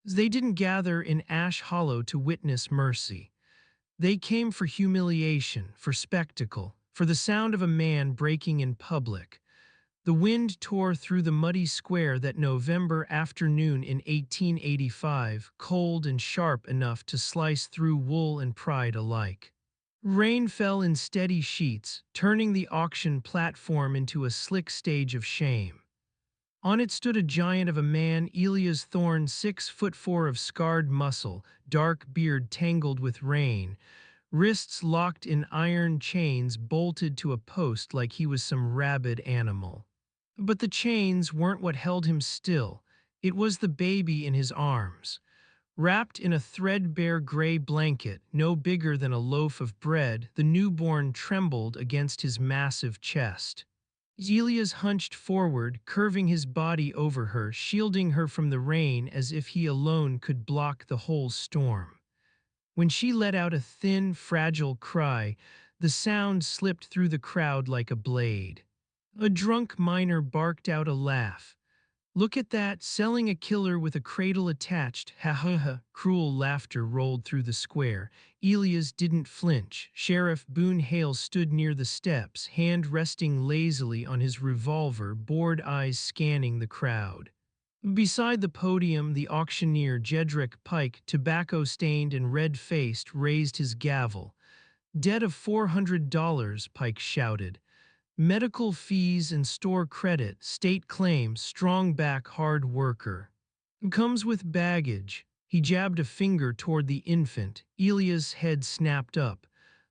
They didn't gather in Ash Hollow to witness mercy. They came for humiliation, for spectacle, for the sound of a man breaking in public. The wind tore through the muddy square that November afternoon in 1885, cold and sharp enough to slice through wool and pride alike. Rain fell in steady sheets, turning the auction platform into a slick stage of shame. On it stood a giant of a man, Elias Thorne, 6'4" of scarred muscle, dark beard tangled with rain, wrists locked in iron chains bolted to a post like he was some rabid animal. But the chains weren't what held him still. It was the baby in his arms. Wrapped in a threadbare gray blanket, no bigger than a loaf of bread, the newborn trembled against his massive chest. Elias hunched forward, curving his body over her, shielding her from the rain as if he alone could block the whole storm. When she let out a thin, fragile cry, the sound slipped through the crowd like a blade. A drunk miner barked out a laugh. "Look at that, selling a killer with a cradle attached, ha ha ha." Cruel laughter rolled through the square. Elias didn't flinch. Sheriff Boone Hale stood near the steps, hand resting lazily on his revolver, bored eyes scanning the crowd. Beside the podium, the auctioneer, Jedrick Pike, tobacco-stained and red-faced, raised his gavel. "Debt of $400, Pike shouted. "Medical fees and store credit, state claims, strong back hard worker. Comes with baggage." He jabbed a finger toward the infant. Elias' head snapped up.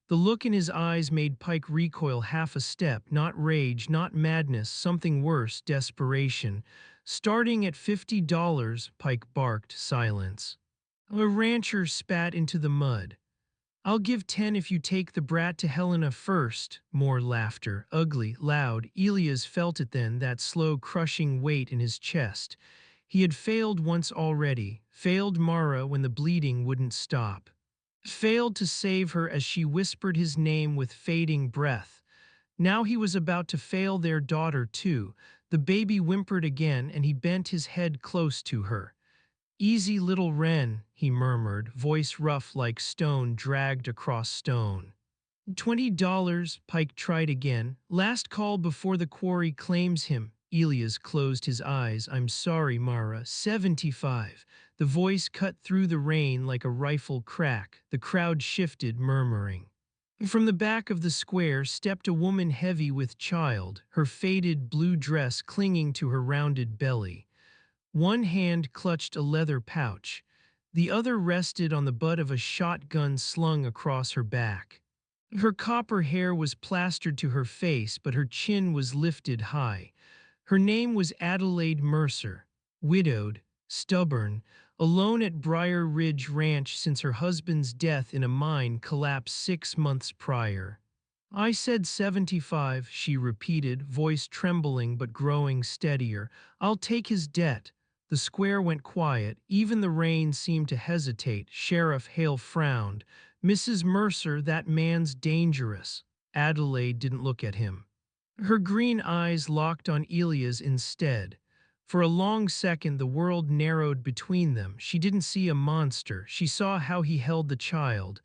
The look in his eyes made Pike recoil half a step. Not rage, not madness, something worse, desperation. "Starting at $50, Pike barked. Silence. A rancher spat into the mud. "I'll give 10 if you take the brat to Helena first." More laughter, ugly, loud. Elias felt it then, that slow, crushing weight in his chest. He had failed once already, failed Mara when the bleeding wouldn't stop. Failed to save her as she whispered his name with fading breath. Now he was about to fail their daughter too. The baby whimpered again and he bent his head close to her. "Easy little wren," he murmured, voice rough like stone dragged across stone. $20, Pike tried again. "Last call before the quarry claims him." Elias closed his eyes. "I'm sorry, Mara. 75. The voice cut through the rain like a rifle crack. The crowd shifted, murmuring. From the back of the square stepped a woman heavy with child, her faded blue dress clinging to her rounded belly. One hand clutched a leather pouch. The other rested on the butt of a shotgun slung across her back. Her copper hair was plastered to her face, but her chin was lifted high. Her name was Adelaide Mercer, widowed, stubborn, alone at Briar Ridge Ranch since her husband's death in a mine collapse 6 months prior. "I said 75, she repeated, voice trembling but growing steadier. "I'll take his debt." The square went quiet. Even the rain seemed to hesitate. Sheriff Hale frowned. "Mrs. Mercer, that man's dangerous." Adelaide didn't look at him. Her green eyes locked on Elias instead. For a long second the world narrowed between them. She didn't see a monster. She saw how he held the child.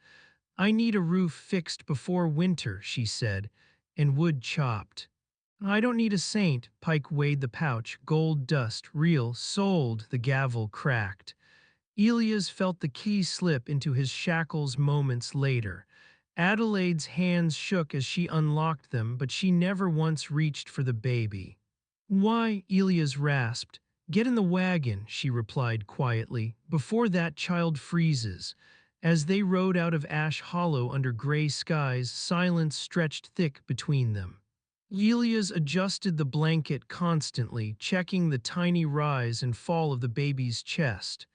"I need a roof fixed before winter," she said, "and wood chopped." "I don't need a saint." Pike weighed the pouch. "Gold dust, real, sold." The gavel cracked. Elias felt the key slip into his shackles moments later. Adelaide's hands shook as she unlocked them, but she never once reached for the baby. "Why?" Elias rasped. "Get in the wagon," she replied quietly, "before that child freezes." As they rode out of Ash Hollow under gray skies, silence stretched thick between them. Elias adjusted the blanket constantly, checking the tiny rise and fall of the baby's chest.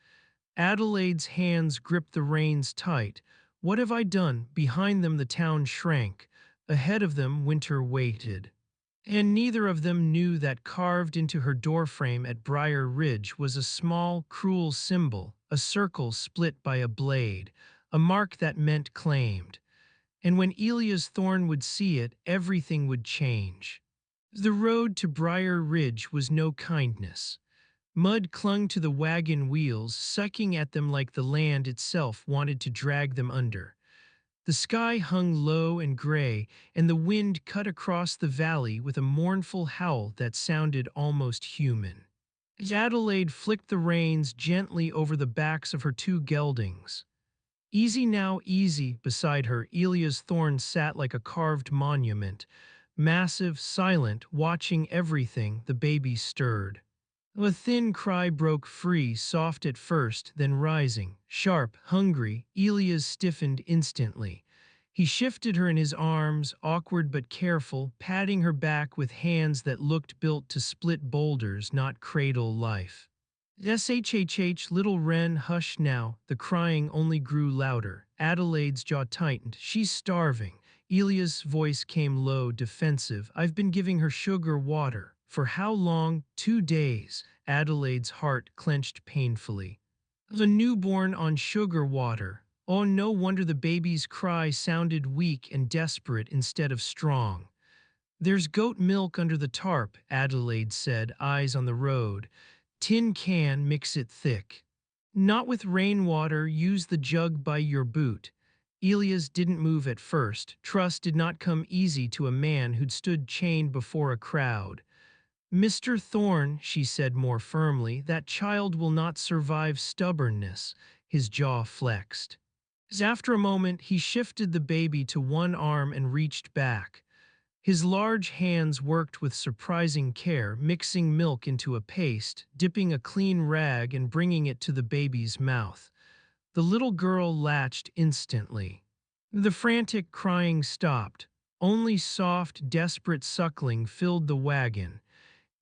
Adelaide's hands gripped the reins tight. "What have I done?" Behind them the town shrank. Ahead of them winter waited. And neither of them knew that carved into her doorframe at Briar Ridge was a small, cruel symbol, a circle split by a blade, a mark that meant claimed. And when Elias Thorne would see it, everything would change. The road to Briar Ridge was no kindness. Mud clung to the wagon wheels, sucking at them like the land itself wanted to drag them under. The sky hung low and gray, and the wind cut across the valley with a mournful howl that sounded almost human. Adelaide flicked the reins gently over the backs of her two geldings. Easy now, easy, beside her, Elia's thorn sat like a carved monument, massive, silent, watching everything the baby stirred. A thin cry broke free, soft at first, then rising, sharp, hungry. Elias stiffened instantly. He shifted her in his arms, awkward but careful, patting her back with hands that looked built to split boulders, not cradle life. SHHH, little Wren, hush now. The crying only grew louder. Adelaide's jaw tightened. She's starving. Elia's voice came low, defensive. I've been giving her sugar water. For how long? 2 days. Adelaide's heart clenched painfully. The newborn on sugar water. Oh, no wonder the baby's cry sounded weak and desperate instead of strong. There's goat milk under the tarp, Adelaide said, eyes on the road. Tin can, mix it thick. Not with rainwater, use the jug by your boot. Elias didn't move at first. Trust did not come easy to a man who'd stood chained before a crowd. Mr. Thorne, she said more firmly, that child will not survive stubbornness. His jaw flexed. As after a moment, he shifted the baby to one arm and reached back. His large hands worked with surprising care, mixing milk into a paste, dipping a clean rag and bringing it to the baby's mouth. The little girl latched instantly. The frantic crying stopped. Only soft, desperate suckling filled the wagon.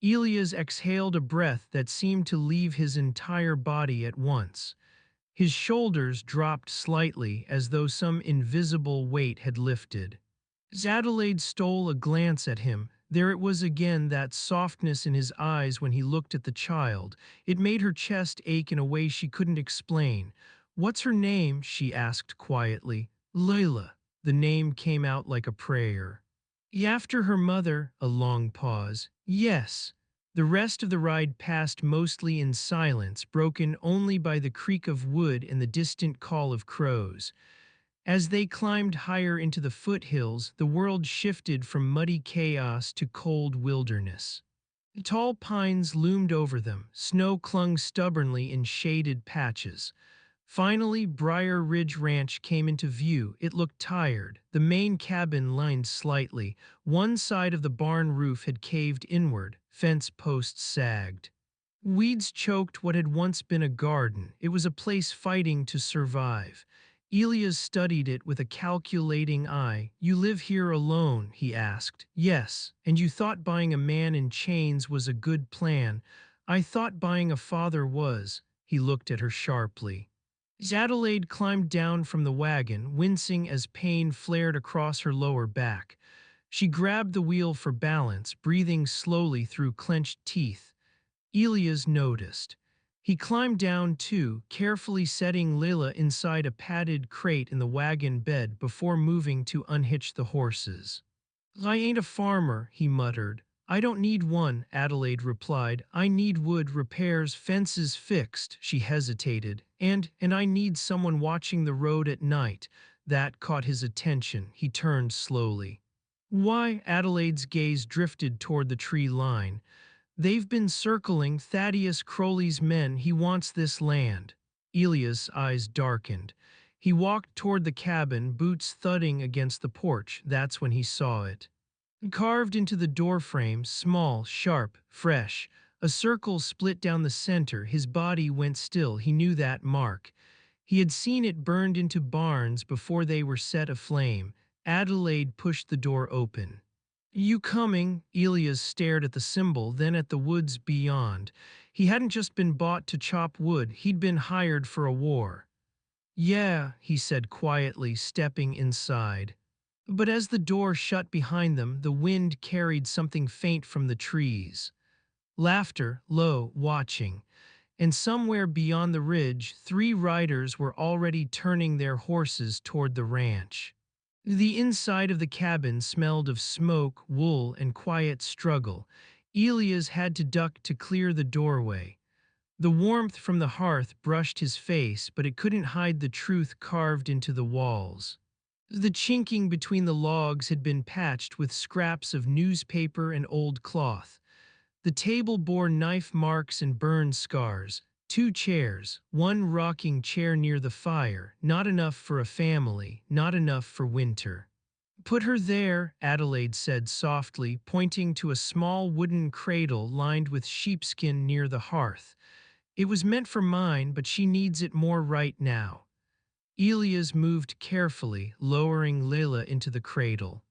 Elias exhaled a breath that seemed to leave his entire body at once. His shoulders dropped slightly as though some invisible weight had lifted. Adelaide stole a glance at him. There it was again, that softness in his eyes when he looked at the child. It made her chest ache in a way she couldn't explain. What's her name? She asked quietly. Layla. The name came out like a prayer. After her mother, a long pause. Yes. The rest of the ride passed mostly in silence, broken only by the creak of wood and the distant call of crows. As they climbed higher into the foothills, the world shifted from muddy chaos to cold wilderness. Tall pines loomed over them, snow clung stubbornly in shaded patches. Finally, Briar Ridge Ranch came into view. It looked tired, the main cabin lined slightly. One side of the barn roof had caved inward, fence posts sagged. Weeds choked what had once been a garden. It was a place fighting to survive. Elias studied it with a calculating eye. You live here alone, he asked. Yes, and you thought buying a man in chains was a good plan. I thought buying a father was. He looked at her sharply. Adelaide climbed down from the wagon, wincing as pain flared across her lower back. She grabbed the wheel for balance, breathing slowly through clenched teeth. Elias noticed. He climbed down too, carefully setting Layla inside a padded crate in the wagon bed before moving to unhitch the horses. I ain't a farmer, he muttered. I don't need one, Adelaide replied. I need wood, repairs, fences fixed, she hesitated. And I need someone watching the road at night. That caught his attention. He turned slowly. Why? Adelaide's gaze drifted toward the tree line. They've been circling Thaddeus Crowley's men. He wants this land. Elias' eyes darkened. He walked toward the cabin, boots thudding against the porch. That's when he saw it. Carved into the doorframe, small, sharp, fresh. A circle split down the center. His body went still. He knew that mark. He had seen it burned into barns before they were set aflame. Adelaide pushed the door open. You coming? Elias stared at the symbol, then at the woods beyond. He hadn't just been bought to chop wood, he'd been hired for a war. Yeah, he said quietly, stepping inside. But as the door shut behind them, the wind carried something faint from the trees. Laughter, low, watching. And somewhere beyond the ridge, 3 riders were already turning their horses toward the ranch. The inside of the cabin smelled of smoke, wool, and quiet struggle. Elias had to duck to clear the doorway. The warmth from the hearth brushed his face, but it couldn't hide the truth carved into the walls. The chinking between the logs had been patched with scraps of newspaper and old cloth. The table bore knife marks and burn scars. Two chairs, one rocking chair near the fire, not enough for a family, not enough for winter. Put her there, Adelaide said softly, pointing to a small wooden cradle lined with sheepskin near the hearth. It was meant for mine, but she needs it more right now. Elias moved carefully, lowering Leila into the cradle.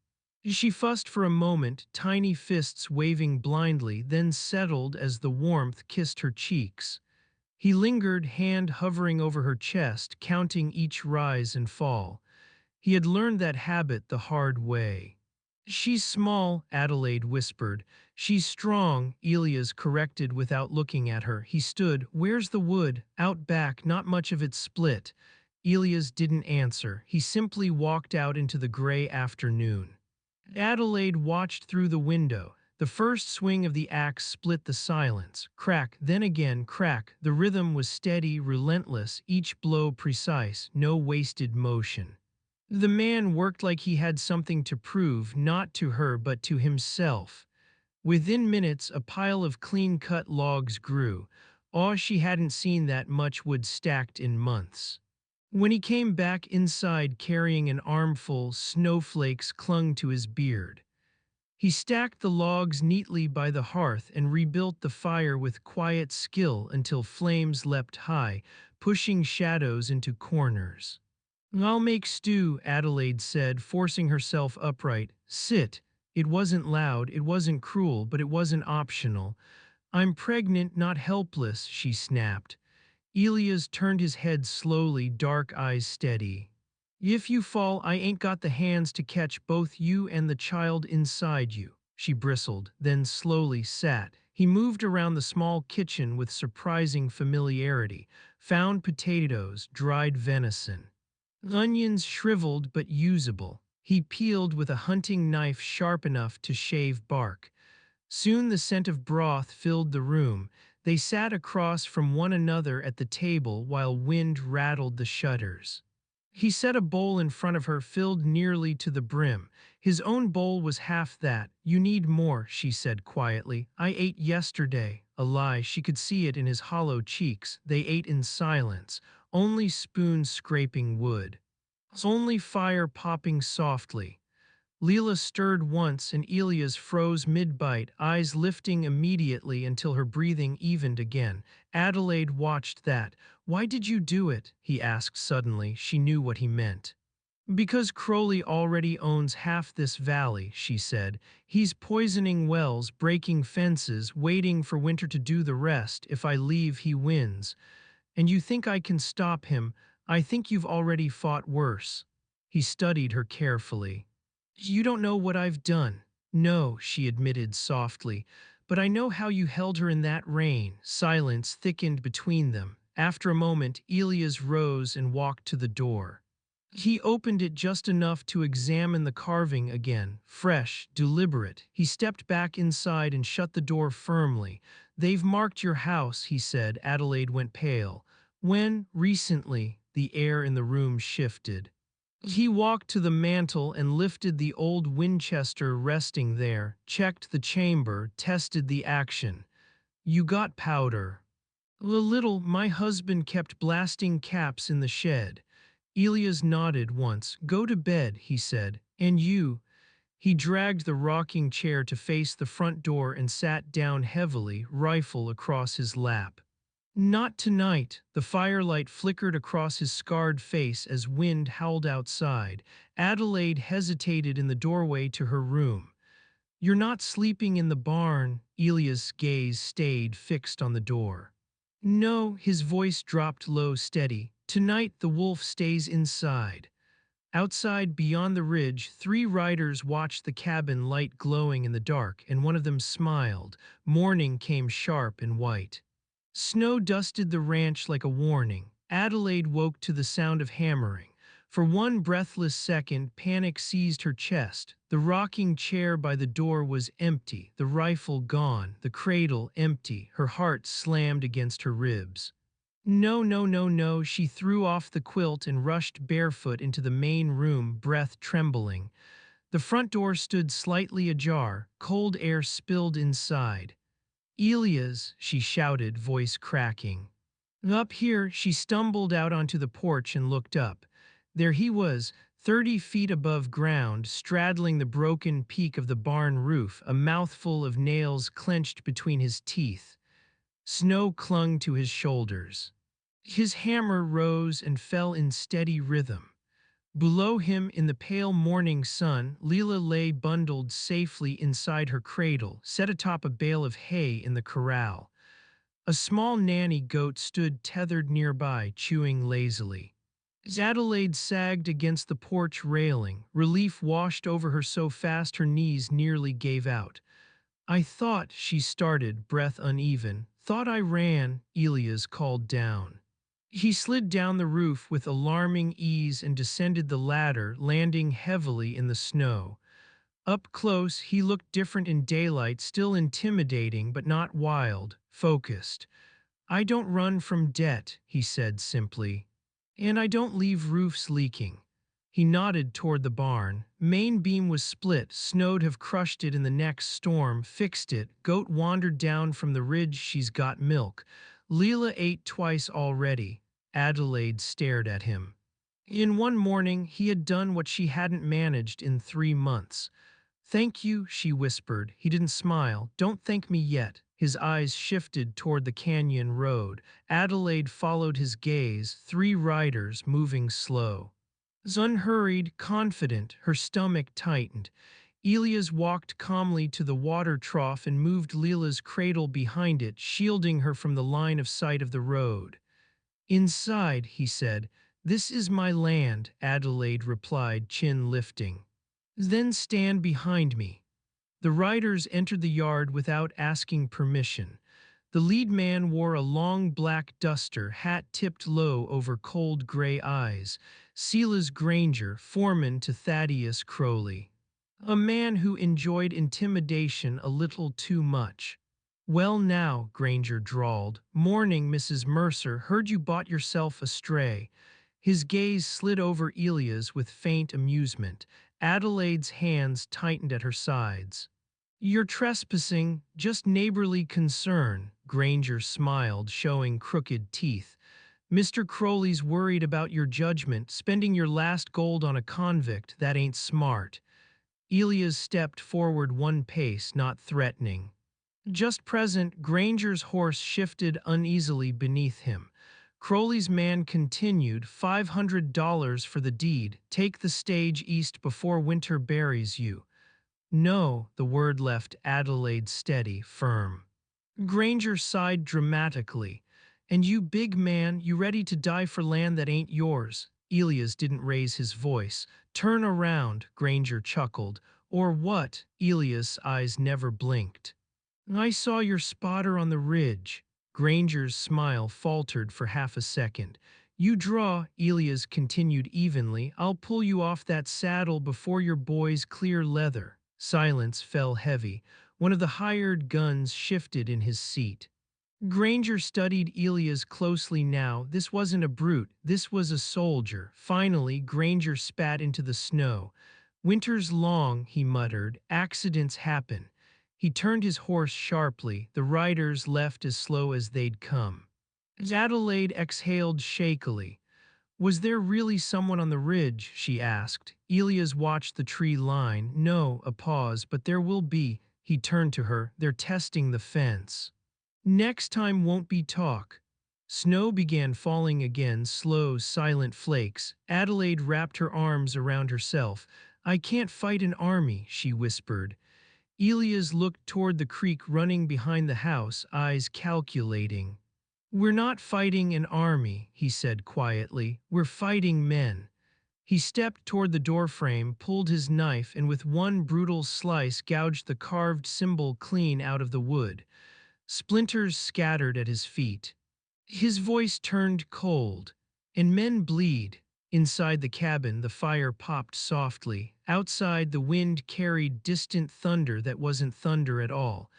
She fussed for a moment, tiny fists waving blindly, then settled as the warmth kissed her cheeks. He lingered, hand hovering over her chest, counting each rise and fall. He had learned that habit the hard way. She's small, Adelaide whispered. She's strong, Elias corrected without looking at her. He stood. Where's the wood? Out back, not much of it split. Elias didn't answer. He simply walked out into the gray afternoon. Adelaide watched through the window. The first swing of the axe split the silence. Crack, then again crack. The rhythm was steady, relentless, each blow precise, no wasted motion. The man worked like he had something to prove, not to her but to himself. Within minutes, a pile of clean-cut logs grew. She hadn't seen that much wood stacked in months. When he came back inside carrying an armful, snowflakes clung to his beard. He stacked the logs neatly by the hearth and rebuilt the fire with quiet skill until flames leapt high, pushing shadows into corners. I'll make stew, Adelaide said, forcing herself upright. Sit. It wasn't loud, it wasn't cruel, but it wasn't optional. I'm pregnant, not helpless, she snapped. Elias turned his head slowly, dark eyes steady. If you fall, I ain't got the hands to catch both you and the child inside you, she bristled, then slowly sat. He moved around the small kitchen with surprising familiarity, found potatoes, dried venison. Onions shriveled but usable. He peeled with a hunting knife sharp enough to shave bark. Soon the scent of broth filled the room. They sat across from one another at the table while wind rattled the shutters. He set a bowl in front of her filled nearly to the brim. His own bowl was half that. You need more, she said quietly. I ate yesterday. A lie, she could see it in his hollow cheeks. They ate in silence, only spoons scraping wood. Only fire popping softly. Leela stirred once and Elias froze mid-bite, eyes lifting immediately until her breathing evened again. Adelaide watched that. Why did you do it? He asked suddenly. She knew what he meant. Because Crowley already owns half this valley, she said. He's poisoning wells, breaking fences, waiting for winter to do the rest. If I leave, he wins. And you think I can stop him? I think you've already fought worse. He studied her carefully. You don't know what I've done. No, she admitted softly, but I know how you held her in that rain. Silence thickened between them. After a moment, Elias rose and walked to the door. He opened it just enough to examine the carving again, fresh, deliberate. He stepped back inside and shut the door firmly. They've marked your house, he said. Adelaide went pale. When? Recently. The air in the room shifted. He walked to the mantel and lifted the old Winchester resting there, checked the chamber, tested the action. You got powder. A little. My husband kept blasting caps in the shed. Elias nodded once. Go to bed, he said. And you? He dragged the rocking chair to face the front door and sat down heavily, rifle across his lap. Not tonight. The firelight flickered across his scarred face as wind howled outside. Adelaide hesitated in the doorway to her room. You're not sleeping in the barn. Elias' gaze stayed fixed on the door. No, his voice dropped low, steady. Tonight the wolf stays inside. Outside, beyond the ridge, 3 riders watched the cabin light glowing in the dark, and one of them smiled. Morning came sharp and white. Snow dusted the ranch like a warning. Adelaide woke to the sound of hammering. For one breathless second, panic seized her chest. The rocking chair by the door was empty, the rifle gone, the cradle empty. Her heart slammed against her ribs. No, no, no, no, she threw off the quilt and rushed barefoot into the main room, breath trembling. The front door stood slightly ajar, cold air spilled inside. Elias, she shouted, voice cracking. Up here, she stumbled out onto the porch and looked up. There he was, 30 feet above ground, straddling the broken peak of the barn roof, a mouthful of nails clenched between his teeth. Snow clung to his shoulders. His hammer rose and fell in steady rhythm. Below him, in the pale morning sun, Leela lay bundled safely inside her cradle, set atop a bale of hay in the corral. A small nanny goat stood tethered nearby, chewing lazily. As Adelaide sagged against the porch railing, relief washed over her so fast her knees nearly gave out. I thought, she started, breath uneven. Thought I ran, Elias called down. He slid down the roof with alarming ease and descended the ladder, landing heavily in the snow. Up close, he looked different in daylight, still intimidating but not wild, focused. I don't run from debt, he said simply. And I don't leave roofs leaking. He nodded toward the barn. Main beam was split, snow'd have crushed it in the next storm, fixed it. Goat wandered down from the ridge, she's got milk. Leela ate twice already. Adelaide stared at him. In one morning, he had done what she hadn't managed in 3 months. Thank you, she whispered. He didn't smile. Don't thank me yet. His eyes shifted toward the canyon road. Adelaide followed his gaze, 3 riders moving slow. Unhurried, confident, her stomach tightened. Elias walked calmly to the water trough and moved Leela's cradle behind it, shielding her from the line of sight of the road. Inside, he said. This is my land, Adelaide replied, chin lifting. Then stand behind me. The riders entered the yard without asking permission. The lead man wore a long black duster, hat tipped low over cold gray eyes. Silas Granger, foreman to Thaddeus Crowley. A man who enjoyed intimidation a little too much. Well now, Granger drawled. Morning, Mrs. Mercer, heard you bought yourself a stray. His gaze slid over Elias with faint amusement. Adelaide's hands tightened at her sides. You're trespassing, just neighborly concern, Granger smiled, showing crooked teeth. Mr. Crowley's worried about your judgment, spending your last gold on a convict, that ain't smart. Elias stepped forward 1 pace, not threatening. Just present, Granger's horse shifted uneasily beneath him. Crowley's man continued, $500 for the deed, take the stage east before winter buries you. No, the word left Adelaide steady, firm. Granger sighed dramatically. And you big man, you ready to die for land that ain't yours? Elias didn't raise his voice. Turn around, Granger chuckled. Or what? Elias' eyes never blinked. I saw your spotter on the ridge. Granger's smile faltered for half a second. You draw, Elias continued evenly. I'll pull you off that saddle before your boys clear leather. Silence fell heavy. One of the hired guns shifted in his seat. Granger studied Elias closely now. This wasn't a brute. This was a soldier. Finally, Granger spat into the snow. Winter's long, he muttered. Accidents happen. He turned his horse sharply. The riders left as slow as they'd come. Adelaide exhaled shakily. Was there really someone on the ridge? She asked. Elias watched the tree line. No, a pause, but there will be. He turned to her. They're testing the fence. Next time won't be talk. Snow began falling again, slow, silent flakes. Adelaide wrapped her arms around herself. I can't fight an army, she whispered. Elias looked toward the creek running behind the house, eyes calculating. We're not fighting an army, he said quietly. We're fighting men. He stepped toward the doorframe, pulled his knife, and with one brutal slice gouged the carved symbol clean out of the wood. Splinters scattered at his feet. His voice turned cold. And men bleed. Inside the cabin, the fire popped softly. Outside, the wind carried distant thunder that wasn't thunder at all.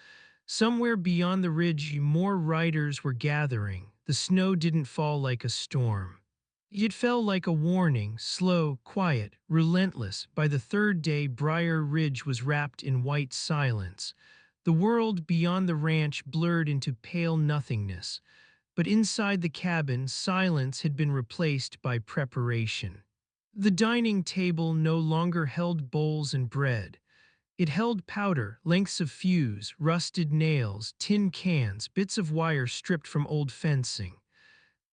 Somewhere beyond the ridge, more riders were gathering. The snow didn't fall like a storm. It fell like a warning, slow, quiet, relentless. By the third day, Briar Ridge was wrapped in white silence. The world beyond the ranch blurred into pale nothingness. But inside the cabin, silence had been replaced by preparation. The dining table no longer held bowls and bread. It held powder, lengths of fuse, rusted nails, tin cans, bits of wire stripped from old fencing.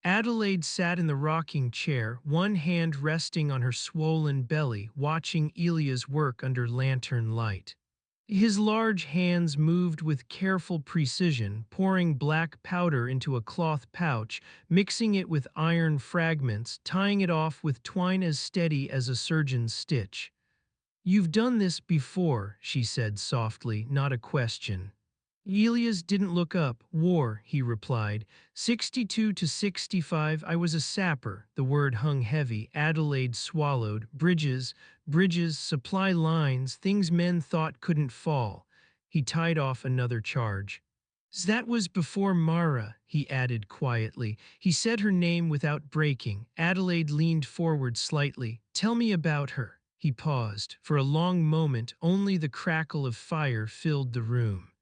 Adelaide sat in the rocking chair, one hand resting on her swollen belly, watching Elia's work under lantern light. His large hands moved with careful precision, pouring black powder into a cloth pouch, mixing it with iron fragments, tying it off with twine as steady as a surgeon's stitch. "You've done this before," she said softly, not a question. Elias didn't look up. "War," he replied. 62 to 65, I was a sapper." The word hung heavy. Adelaide swallowed. Bridges, supply lines, things men thought couldn't fall." He tied off another charge. "That was before Mara," he added quietly. He said her name without breaking. Adelaide leaned forward slightly. "Tell me about her." He paused. For a long moment, only the crackle of fire filled the room.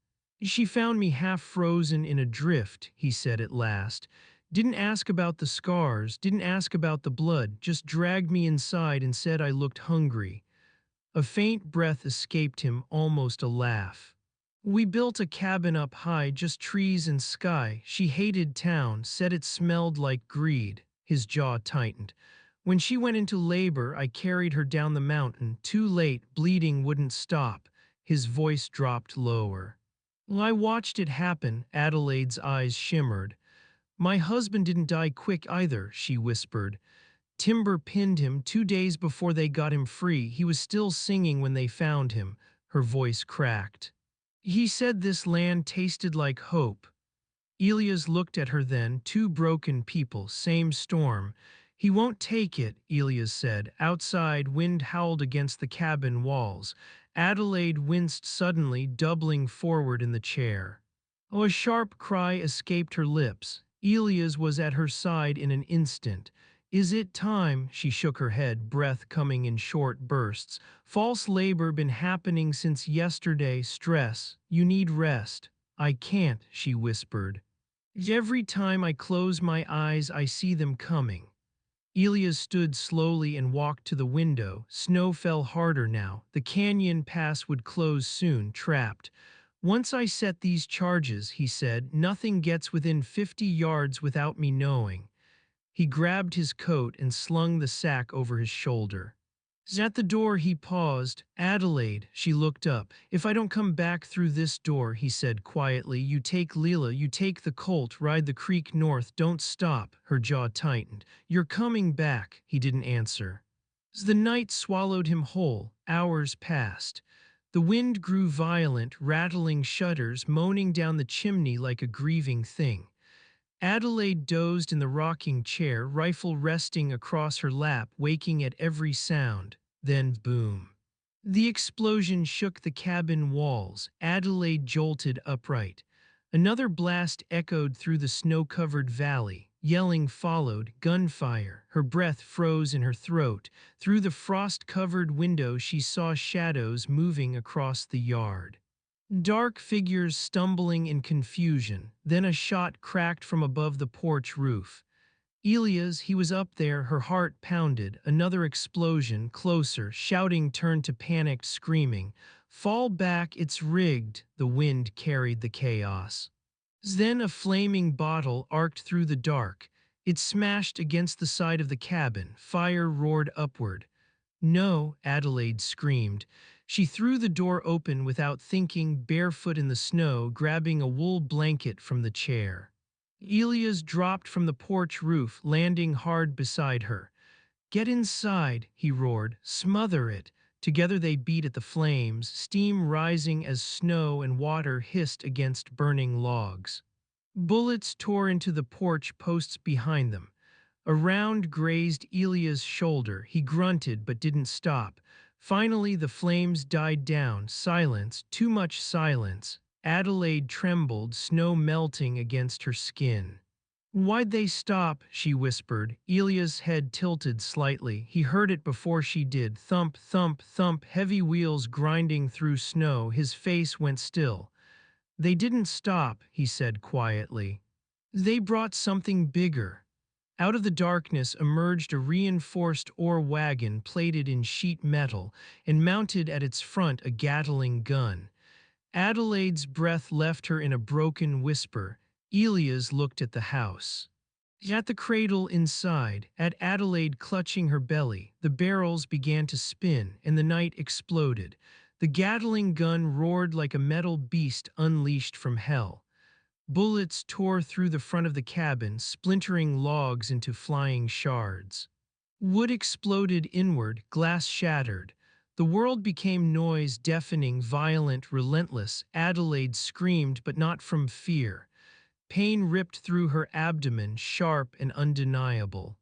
"She found me half frozen in a drift," he said at last. "Didn't ask about the scars, didn't ask about the blood, just dragged me inside and said I looked hungry." A faint breath escaped him, almost a laugh. "We built a cabin up high, just trees and sky. She hated town, said it smelled like greed." His jaw tightened. "When she went into labor, I carried her down the mountain. Too late, bleeding wouldn't stop." His voice dropped lower. "Well, I watched it happen." Adelaide's eyes shimmered. "My husband didn't die quick either," she whispered. "Timber pinned him 2 days before they got him free. He was still singing when they found him." Her voice cracked. "He said this land tasted like hope." Elias looked at her then. Two broken people, same storm. "He won't take it," Elias said. Outside, wind howled against the cabin walls. Adelaide winced suddenly, doubling forward in the chair. Oh, a sharp cry escaped her lips. Elias was at her side in an instant. "Is it time?" She shook her head, breath coming in short bursts. "False labor been happening since yesterday. Stress. You need rest." "I can't," she whispered. "Every time I close my eyes, I see them coming." Elias stood slowly and walked to the window. Snow fell harder now. The canyon pass would close soon, trapped. "Once I set these charges," he said, "nothing gets within 50 yards without me knowing." He grabbed his coat and slung the sack over his shoulder. At the door he paused. "Adelaide," she looked up. "If I don't come back through this door," he said quietly, "you take Leela, you take the colt, ride the creek north, don't stop." Her jaw tightened. "You're coming back." He didn't answer. The night swallowed him whole. Hours passed. The wind grew violent, rattling shutters, moaning down the chimney like a grieving thing. Adelaide dozed in the rocking chair, rifle resting across her lap, waking at every sound. Then boom. The explosion shook the cabin walls. Adelaide jolted upright. Another blast echoed through the snow-covered valley. Yelling followed, gunfire. Her breath froze in her throat. Through the frost-covered window she saw shadows moving across the yard. Dark figures stumbling in confusion. Then a shot cracked from above the porch roof. Elias, he was up there, her heart pounded. Another explosion, closer. Shouting turned to panicked screaming. "Fall back, it's rigged." The wind carried the chaos. Then a flaming bottle arced through the dark. It smashed against the side of the cabin. Fire roared upward. "No," Adelaide screamed. She threw the door open without thinking, barefoot in the snow, grabbing a wool blanket from the chair. Elias dropped from the porch roof, landing hard beside her. "Get inside," he roared. "Smother it." Together they beat at the flames, steam rising as snow and water hissed against burning logs. Bullets tore into the porch posts behind them. A round grazed Elia's shoulder. He grunted but didn't stop. Finally, the flames died down. Silence, too much silence. Adelaide trembled, snow melting against her skin. Why'd they stop? She whispered. Elia's head tilted slightly. He heard it before she did. Thump, thump, thump, heavy wheels grinding through snow. His face went still. They didn't stop, he said quietly. They brought something bigger. Out of the darkness emerged a reinforced ore wagon plated in sheet metal and mounted at its front a Gatling gun. Adelaide's breath left her in a broken whisper. Elias looked at the house. At the cradle inside, at Adelaide clutching her belly, the barrels began to spin and the night exploded. The Gatling gun roared like a metal beast unleashed from hell. Bullets tore through the front of the cabin, splintering logs into flying shards. Wood exploded inward, glass shattered. The world became noise, deafening, violent, relentless. Adelaide screamed, but not from fear. Pain ripped through her abdomen, sharp and undeniable.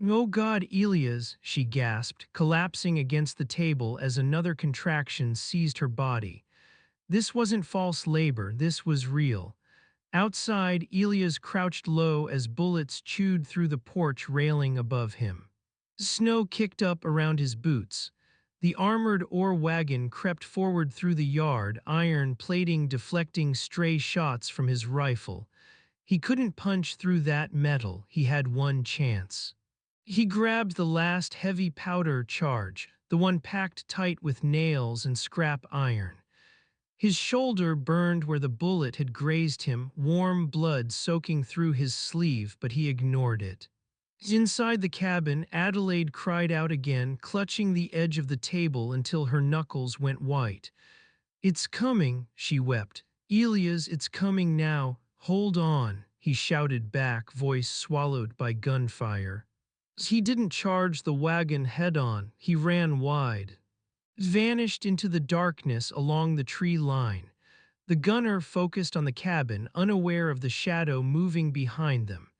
"Oh God, Elias," she gasped, collapsing against the table as another contraction seized her body. This wasn't false labor, this was real. Outside, Elias crouched low as bullets chewed through the porch railing above him. Snow kicked up around his boots. The armored ore wagon crept forward through the yard, iron plating deflecting stray shots from his rifle. He couldn't punch through that metal. He had one chance. He grabbed the last heavy powder charge, the one packed tight with nails and scrap iron. His shoulder burned where the bullet had grazed him, warm blood soaking through his sleeve, but he ignored it. Inside the cabin, Adelaide cried out again, clutching the edge of the table until her knuckles went white. "It's coming," she wept. "Elias, it's coming now. Hold on," he shouted back, voice swallowed by gunfire. He didn't charge the wagon head-on. He ran wide. Vanished into the darkness along the tree line. The gunner focused on the cabin, unaware of the shadow moving behind them.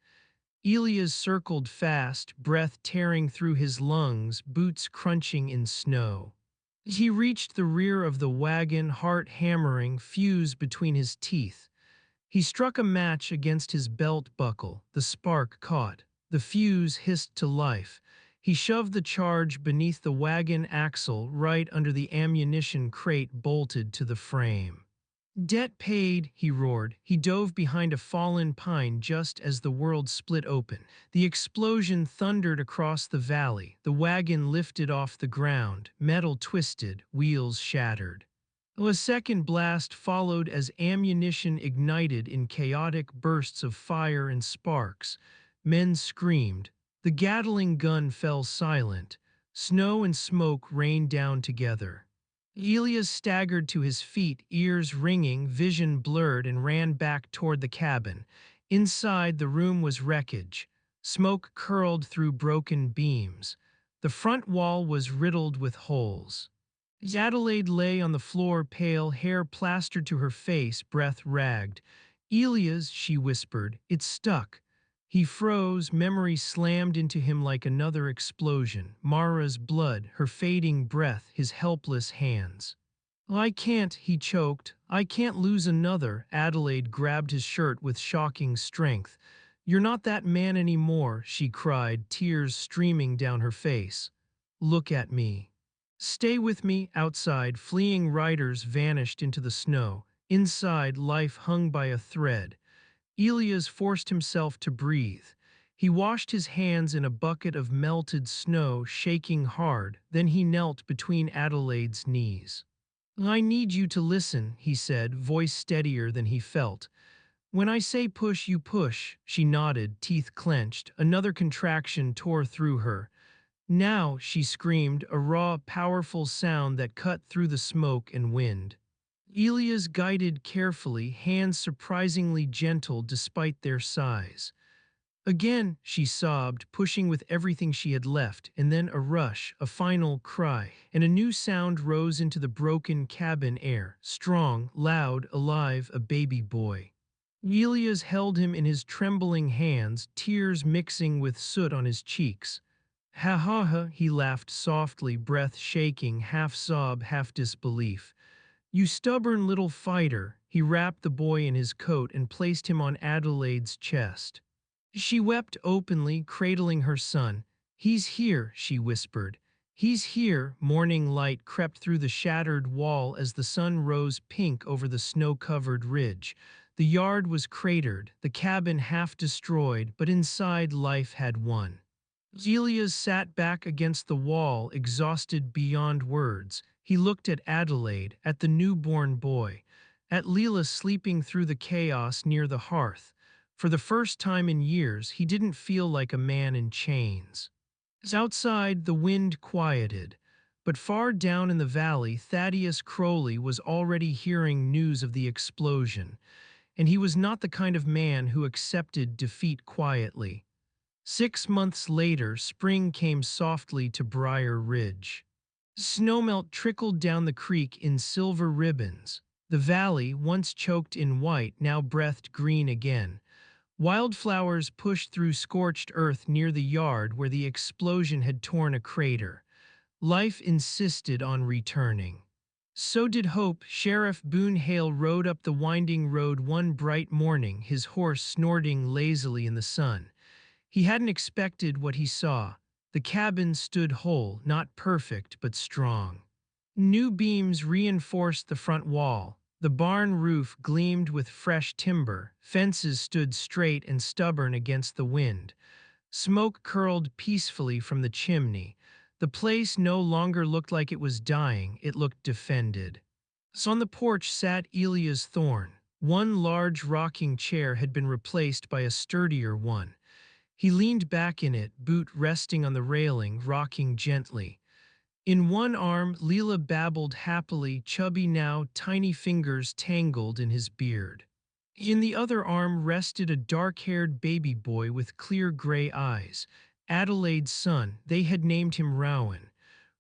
Elias circled fast, breath tearing through his lungs, boots crunching in snow. He reached the rear of the wagon, heart hammering, fuse between his teeth. He struck a match against his belt buckle. The spark caught. The fuse hissed to life. He shoved the charge beneath the wagon axle right under the ammunition crate bolted to the frame. "Debt paid," he roared. He dove behind a fallen pine just as the world split open. The explosion thundered across the valley. The wagon lifted off the ground, metal twisted, wheels shattered. A second blast followed as ammunition ignited in chaotic bursts of fire and sparks. Men screamed. The Gatling gun fell silent. Snow and smoke rained down together. Elias staggered to his feet, ears ringing, vision blurred, and ran back toward the cabin. Inside, the room was wreckage. Smoke curled through broken beams. The front wall was riddled with holes. Adelaide lay on the floor, pale, hair plastered to her face, breath ragged. "Elias," she whispered, "it's stuck." He froze, memory slammed into him like another explosion. Mara's blood, her fading breath, his helpless hands. "I can't," he choked. "I can't lose another." Adelaide grabbed his shirt with shocking strength. "You're not that man anymore," she cried, tears streaming down her face. "Look at me. Stay with me." Outside, fleeing riders vanished into the snow. Inside, life hung by a thread. Elias forced himself to breathe. He washed his hands in a bucket of melted snow, shaking hard. Then he knelt between Adelaide's knees. "I need you to listen," he said, voice steadier than he felt. "When I say push, you push." She nodded, teeth clenched. Another contraction tore through her. "Now," she screamed, a raw, powerful sound that cut through the smoke and wind. Elias guided carefully, hands surprisingly gentle despite their size. "Again," she sobbed, pushing with everything she had left, and then a rush, a final cry, and a new sound rose into the broken cabin air, strong, loud, alive, a baby boy. Elias held him in his trembling hands, tears mixing with soot on his cheeks. Ha ha ha, he laughed softly, breath shaking, half sob, half disbelief. You stubborn little fighter. He wrapped the boy in his coat and placed him on Adelaide's chest. She wept openly, cradling her son. He's here, she whispered. He's here. Morning light crept through the shattered wall as the sun rose pink over the snow-covered ridge. The yard was cratered, the cabin half destroyed, but inside life had won. Elias sat back against the wall, exhausted beyond words. He looked at Adelaide, at the newborn boy, at Leela sleeping through the chaos near the hearth. For the first time in years, he didn't feel like a man in chains. As outside, the wind quieted, but far down in the valley, Thaddeus Crowley was already hearing news of the explosion, and he was not the kind of man who accepted defeat quietly. 6 months later, spring came softly to Briar Ridge. Snowmelt trickled down the creek in silver ribbons. The valley, once choked in white, now breathed green again. Wildflowers pushed through scorched earth near the yard where the explosion had torn a crater. Life insisted on returning. So did hope. Sheriff Boone Hale rode up the winding road one bright morning, his horse snorting lazily in the sun. He hadn't expected what he saw. The cabin stood whole, not perfect, but strong. New beams reinforced the front wall. The barn roof gleamed with fresh timber. Fences stood straight and stubborn against the wind. Smoke curled peacefully from the chimney. The place no longer looked like it was dying, it looked defended. So on the porch sat Elias Thorne. One large rocking chair had been replaced by a sturdier one. He leaned back in it, boot resting on the railing, rocking gently. In one arm, Leela babbled happily, chubby now, tiny fingers tangled in his beard. In the other arm rested a dark-haired baby boy with clear gray eyes. Adelaide's son. They had named him Rowan.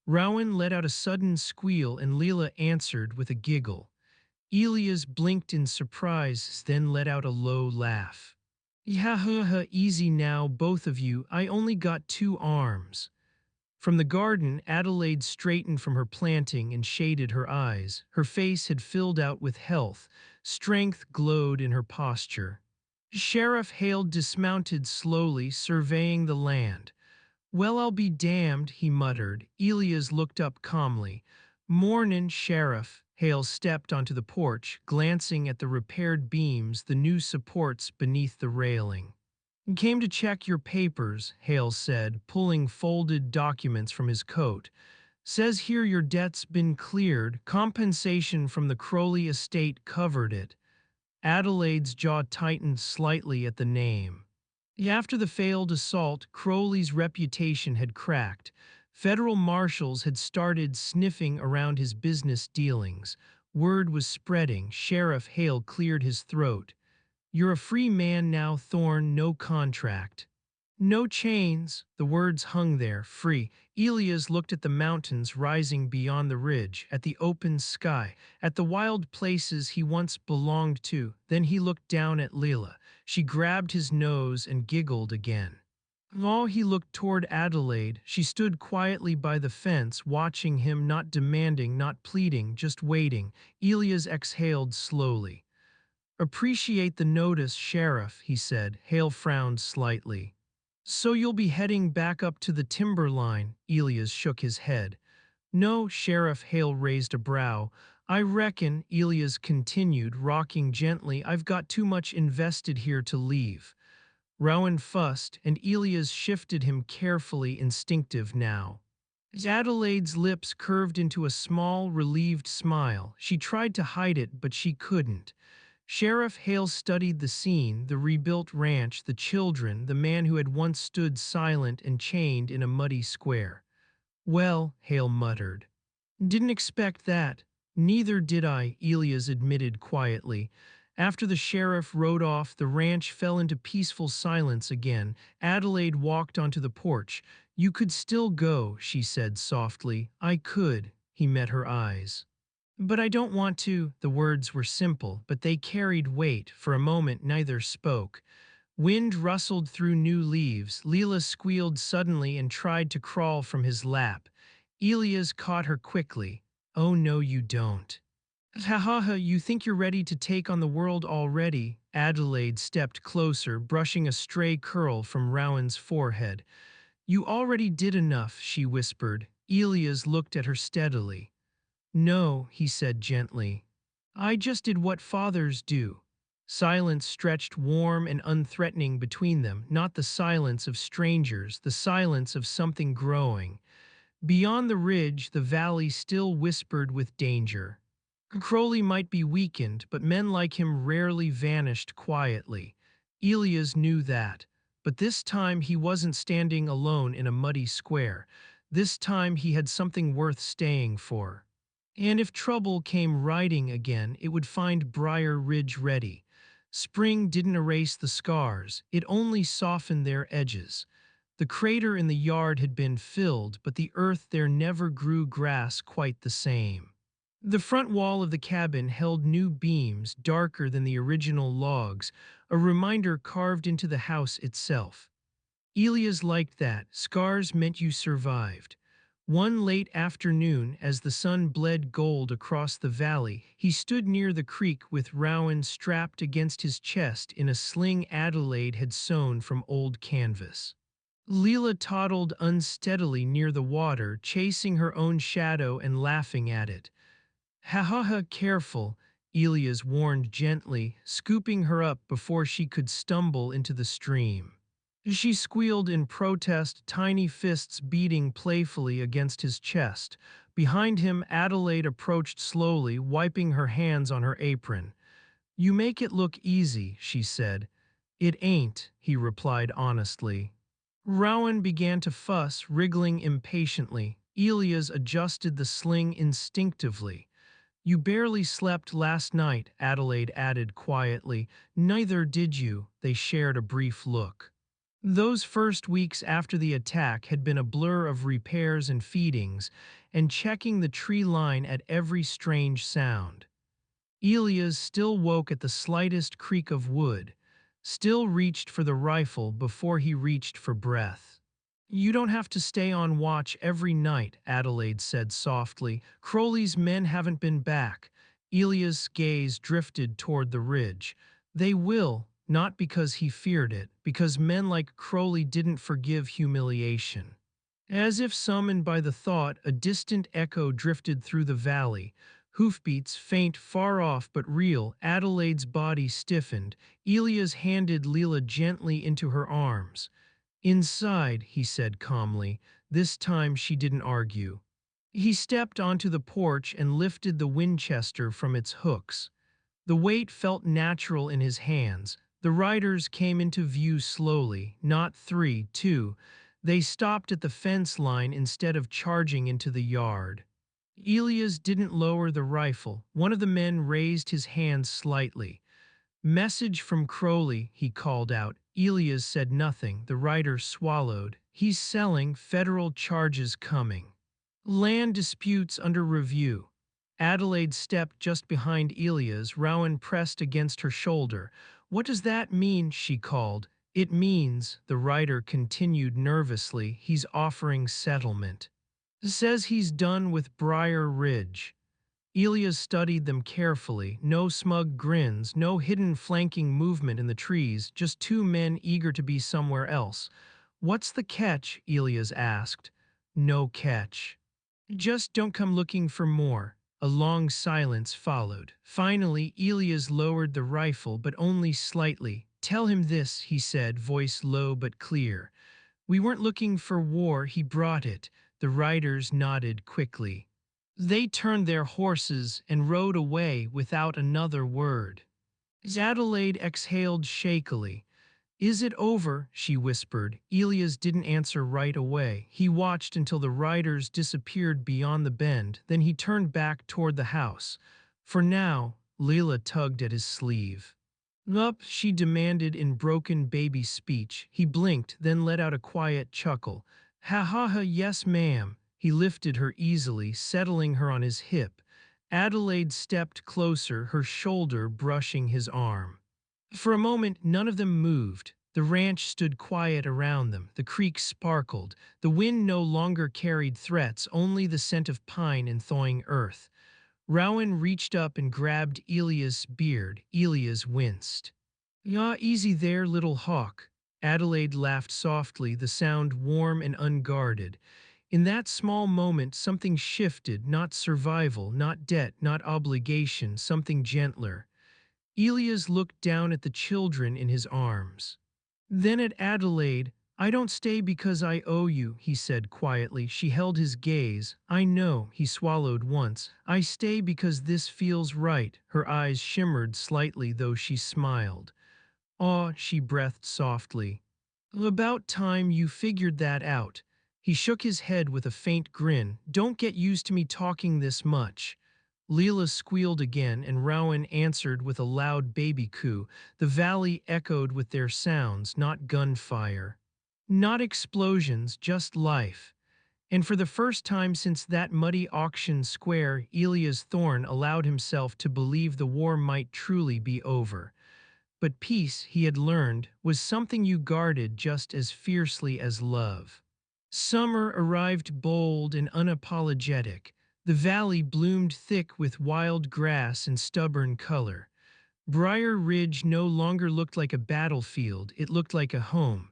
Rowan let out a sudden squeal and Leela answered with a giggle. Elias blinked in surprise, then let out a low laugh. "Yeah, easy now, both of you. I only got 2 arms." From the garden, Adelaide straightened from her planting and shaded her eyes. Her face had filled out with health. Strength glowed in her posture. Sheriff Hale dismounted slowly, surveying the land. "Well, I'll be damned," he muttered. Elias looked up calmly. "Mornin', Sheriff." Hale stepped onto the porch, glancing at the repaired beams, the new supports beneath the railing. "Came to check your papers," Hale said, pulling folded documents from his coat. "Says here your debt's been cleared. Compensation from the Crowley estate covered it." Adelaide's jaw tightened slightly at the name. After the failed assault, Crowley's reputation had cracked. Federal marshals had started sniffing around his business dealings. Word was spreading. Sheriff Hale cleared his throat. "You're a free man now, Thorne, no contract." "No chains." The words hung there, free. Elias looked at the mountains rising beyond the ridge, at the open sky, at the wild places he once belonged to. Then he looked down at Leela. She grabbed his nose and giggled again. Oh, he looked toward Adelaide. She stood quietly by the fence, watching him, not demanding, not pleading, just waiting. Elias exhaled slowly. "Appreciate the notice, Sheriff," he said. Hale frowned slightly. "So you'll be heading back up to the timberline?" Elias shook his head. "No," Sheriff Hale raised a brow. "I reckon," Elias continued, rocking gently, "I've got too much invested here to leave." Rowan fussed, and Elias shifted him carefully, instinctive now. Adelaide's lips curved into a small, relieved smile. She tried to hide it, but she couldn't. Sheriff Hale studied the scene, the rebuilt ranch, the children, the man who had once stood silent and chained in a muddy square. "Well," Hale muttered. "Didn't expect that." "Neither did I," Elias admitted quietly. After the sheriff rode off, the ranch fell into peaceful silence again. Adelaide walked onto the porch. "You could still go," she said softly. "I could." He met her eyes. But I don't want to. The words were simple, but they carried weight. For a moment neither spoke. Wind rustled through new leaves. Leela squealed suddenly and tried to crawl from his lap. Elias caught her quickly. Oh no, you don't. Ha ha ha, you think you're ready to take on the world already? Adelaide stepped closer, brushing a stray curl from Rowan's forehead. You already did enough, she whispered. Elias looked at her steadily. No, he said gently. I just did what fathers do. Silence stretched warm and unthreatening between them, not the silence of strangers, the silence of something growing. Beyond the ridge, the valley still whispered with danger. Crowley might be weakened, but men like him rarely vanished quietly. Elias knew that. But this time he wasn't standing alone in a muddy square. This time he had something worth staying for. And if trouble came riding again, it would find Briar Ridge ready. Spring didn't erase the scars, it only softened their edges. The crater in the yard had been filled, but the earth there never grew grass quite the same. The front wall of the cabin held new beams, darker than the original logs, a reminder carved into the house itself. Elias liked that. Scars meant you survived. One late afternoon, as the sun bled gold across the valley, he stood near the creek with Rowan strapped against his chest in a sling Adelaide had sewn from old canvas. Leela toddled unsteadily near the water, chasing her own shadow and laughing at it. Ha ha ha, careful, Elias warned gently, scooping her up before she could stumble into the stream. She squealed in protest, tiny fists beating playfully against his chest. Behind him, Adelaide approached slowly, wiping her hands on her apron. You make it look easy, she said. It ain't, he replied honestly. Rowan began to fuss, wriggling impatiently. Elias adjusted the sling instinctively. You barely slept last night, Adelaide added quietly. Neither did you. They shared a brief look. Those first weeks after the attack had been a blur of repairs and feedings, and checking the tree line at every strange sound. Elias still woke at the slightest creak of wood, still reached for the rifle before he reached for breath. You don't have to stay on watch every night, Adelaide said softly. Crowley's men haven't been back. Elias' gaze drifted toward the ridge. They will, not because he feared it, because men like Crowley didn't forgive humiliation. As if summoned by the thought, a distant echo drifted through the valley. Hoofbeats, faint, far off but real. Adelaide's body stiffened. Elias handed Leela gently into her arms. Inside, he said calmly. This time she didn't argue. He stepped onto the porch and lifted the Winchester from its hooks. The weight felt natural in his hands. The riders came into view slowly, not three, two. They stopped at the fence line instead of charging into the yard. Elias didn't lower the rifle. One of the men raised his hand slightly. Message from Crowley, he called out. Elias said nothing. The rider swallowed. He's selling, federal charges coming. Land disputes under review. Adelaide stepped just behind Elias. Rowan pressed against her shoulder. What does that mean? She called. It means, the rider continued nervously, he's offering settlement. Says he's done with Briar Ridge. Elias studied them carefully. No smug grins, no hidden flanking movement in the trees, just two men eager to be somewhere else. What's the catch? Elias asked. No catch. Just don't come looking for more. A long silence followed. Finally, Elias lowered the rifle, but only slightly. Tell him this, he said, voice low but clear. We weren't looking for war, he brought it. The riders nodded quickly. They turned their horses and rode away without another word. Adelaide exhaled shakily. Is it over? She whispered. Elias didn't answer right away. He watched until the riders disappeared beyond the bend, then he turned back toward the house. For now, Leela tugged at his sleeve. Up, she demanded in broken baby speech. He blinked, then let out a quiet chuckle. Ha ha ha, yes ma'am. He lifted her easily, settling her on his hip. Adelaide stepped closer, her shoulder brushing his arm. For a moment, none of them moved. The ranch stood quiet around them. The creek sparkled. The wind no longer carried threats, only the scent of pine and thawing earth. Rowan reached up and grabbed Elia's beard. Elias winced. "Ah, easy there, little hawk." Adelaide laughed softly, the sound warm and unguarded. In that small moment, something shifted, not survival, not debt, not obligation, something gentler. Elias looked down at the children in his arms. Then at Adelaide. "I don't stay because I owe you," he said quietly. She held his gaze. "I know," he swallowed once. "I stay because this feels right." Her eyes shimmered slightly, though she smiled. "Aw," she breathed softly. "About time you figured that out." He shook his head with a faint grin. "Don't get used to me talking this much." Leela squealed again, and Rowan answered with a loud baby coo. The valley echoed with their sounds, not gunfire, not explosions, just life. And for the first time since that muddy auction square, Elias Thorne allowed himself to believe the war might truly be over. But peace, he had learned, was something you guarded just as fiercely as love. Summer arrived bold and unapologetic. The valley bloomed thick with wild grass and stubborn color. Briar Ridge no longer looked like a battlefield, it looked like a home.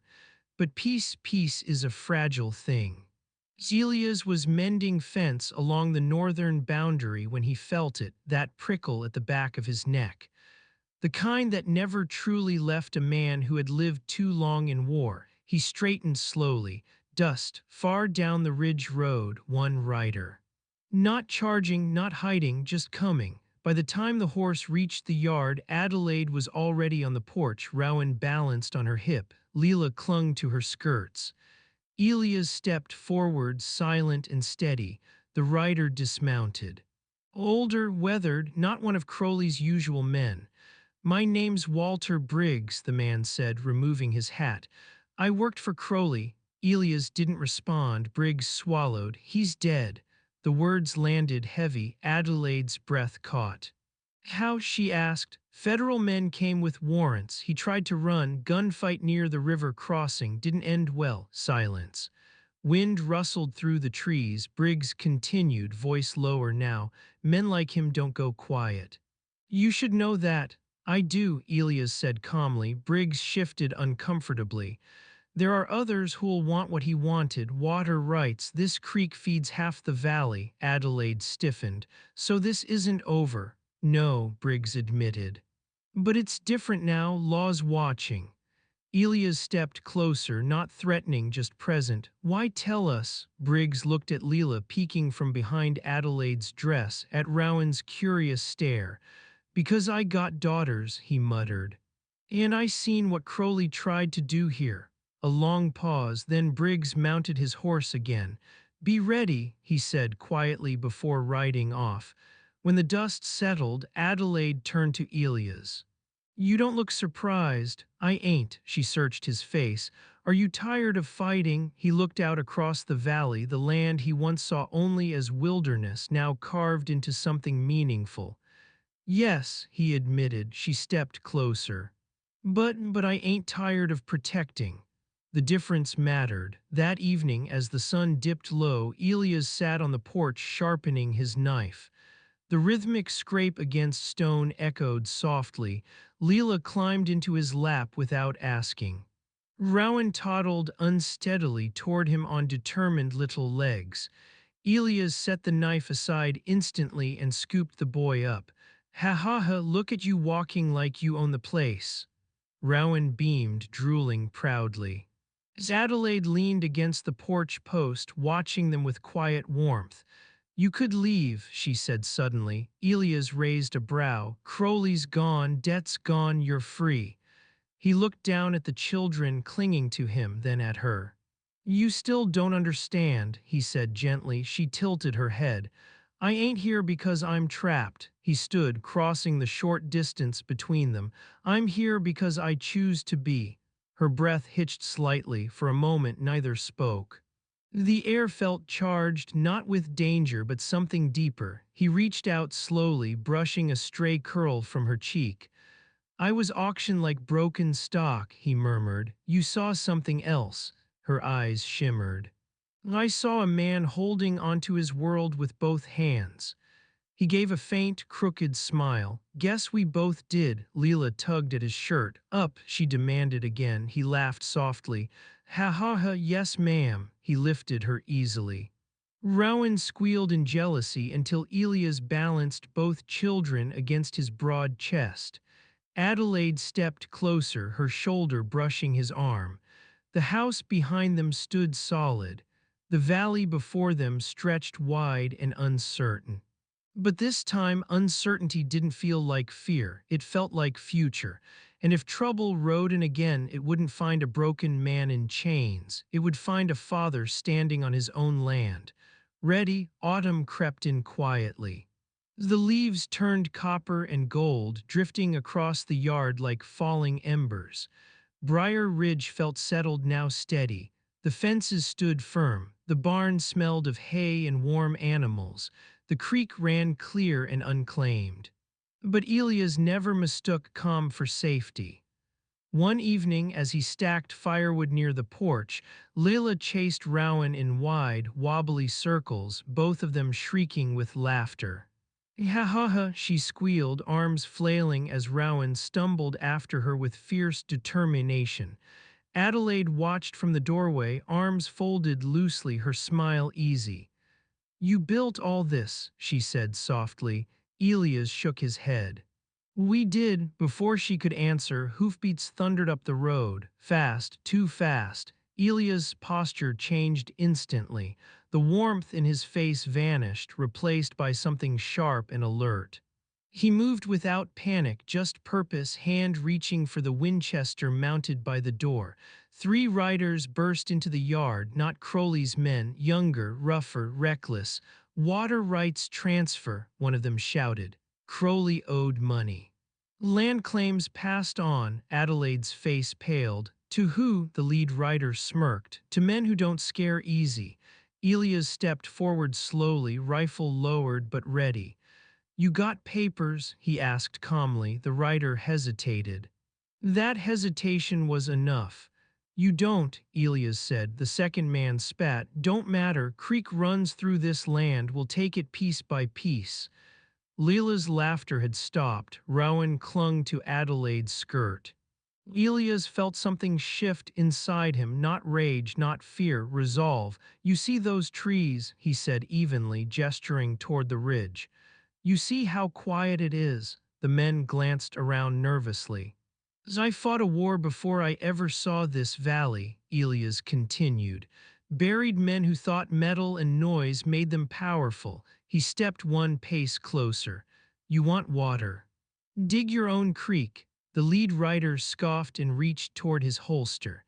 But peace is a fragile thing. Elias was mending fence along the northern boundary when he felt it, that prickle at the back of his neck. The kind that never truly left a man who had lived too long in war. He straightened slowly. Dust, far down the ridge road, one rider. Not charging, not hiding, just coming. By the time the horse reached the yard, Adelaide was already on the porch, Rowan balanced on her hip. Leela clung to her skirts. Elias stepped forward, silent and steady. The rider dismounted. Older, weathered, not one of Crowley's usual men. "My name's Walter Briggs," the man said, removing his hat. "I worked for Crowley." Elias didn't respond. Briggs swallowed. "He's dead." The words landed heavy. Adelaide's breath caught. "How?" she asked. "Federal men came with warrants. He tried to run. Gunfight near the river crossing. Didn't end well." Silence. Wind rustled through the trees. Briggs continued, voice lower now. "Men like him don't go quiet." "You should know that." "I do," Elias said calmly. Briggs shifted uncomfortably. "There are others who'll want what he wanted, water rights. This creek feeds half the valley." Adelaide stiffened. "So this isn't over." "No," Briggs admitted. "But it's different now, laws watching." Elias stepped closer, not threatening, just present. "Why tell us?" Briggs looked at Leela, peeking from behind Adelaide's dress, at Rowan's curious stare. "Because I got daughters," he muttered. "And I seen what Crowley tried to do here." A long pause, then Briggs mounted his horse again. "Be ready," he said quietly before riding off. When the dust settled, Adelaide turned to Elias. "You don't look surprised." "I ain't." She searched his face. "Are you tired of fighting?" He looked out across the valley, the land he once saw only as wilderness, now carved into something meaningful. "Yes," he admitted. She stepped closer. But I ain't tired of protecting." The difference mattered. That evening, as the sun dipped low, Elias sat on the porch sharpening his knife. The rhythmic scrape against stone echoed softly. Leela climbed into his lap without asking. Rowan toddled unsteadily toward him on determined little legs. Elias set the knife aside instantly and scooped the boy up. "Ha ha ha, look at you walking like you own the place." Rowan beamed, drooling proudly. As Adelaide leaned against the porch post, watching them with quiet warmth. "You could leave," she said suddenly. Elias raised a brow. "Crowley's gone, debt's gone, you're free." He looked down at the children clinging to him, then at her. "You still don't understand," he said gently. She tilted her head. "I ain't here because I'm trapped." He stood, crossing the short distance between them. "I'm here because I choose to be." Her breath hitched slightly. For a moment neither spoke. The air felt charged, not with danger but something deeper. He reached out slowly, brushing a stray curl from her cheek. I was auctioned like broken stock, he murmured. You saw something else. Her eyes shimmered. I saw a man holding onto his world with both hands. He gave a faint, crooked smile. Guess we both did. Leela tugged at his shirt. Up, she demanded again. He laughed softly. Ha ha ha, yes ma'am. He lifted her easily. Rowan squealed in jealousy until Elias balanced both children against his broad chest. Adelaide stepped closer, her shoulder brushing his arm. The house behind them stood solid. The valley before them stretched wide and uncertain. But this time, uncertainty didn't feel like fear. It felt like future. And if trouble rode in again, it wouldn't find a broken man in chains. It would find a father standing on his own land. Ready, autumn crept in quietly. The leaves turned copper and gold, drifting across the yard like falling embers. Briar Ridge felt settled, now steady. The fences stood firm. The barn smelled of hay and warm animals. The creek ran clear and unclaimed. But Elias never mistook calm for safety. One evening, as he stacked firewood near the porch, Lila chased Rowan in wide, wobbly circles, both of them shrieking with laughter. Ha ha ha, she squealed, arms flailing as Rowan stumbled after her with fierce determination. Adelaide watched from the doorway, arms folded loosely, her smile easy. You built all this, she said softly. Elias shook his head. We did. Before she could answer, hoofbeats thundered up the road, fast, too fast. Elias' posture changed instantly. The warmth in his face vanished, replaced by something sharp and alert. He moved without panic, just purpose, hand reaching for the Winchester mounted by the door. Three riders burst into the yard, not Crowley's men, younger, rougher, reckless. Water rights transfer, one of them shouted. Crowley owed money. Land claims passed on, Adelaide's face paled. To who? The lead rider smirked. To men who don't scare easy. Elias stepped forward slowly, rifle lowered but ready. You got papers? He asked calmly. The rider hesitated. That hesitation was enough. You don't, Elias said. The second man spat. Don't matter. Creek runs through this land. We'll take it piece by piece. Leela's laughter had stopped. Rowan clung to Adelaide's skirt. Elias felt something shift inside him, not rage, not fear, resolve. You see those trees, he said evenly, gesturing toward the ridge. You see how quiet it is. The men glanced around nervously. I fought a war before I ever saw this valley, Elias continued. Buried men who thought metal and noise made them powerful. He stepped one pace closer. You want water. Dig your own creek. The lead rider scoffed and reached toward his holster.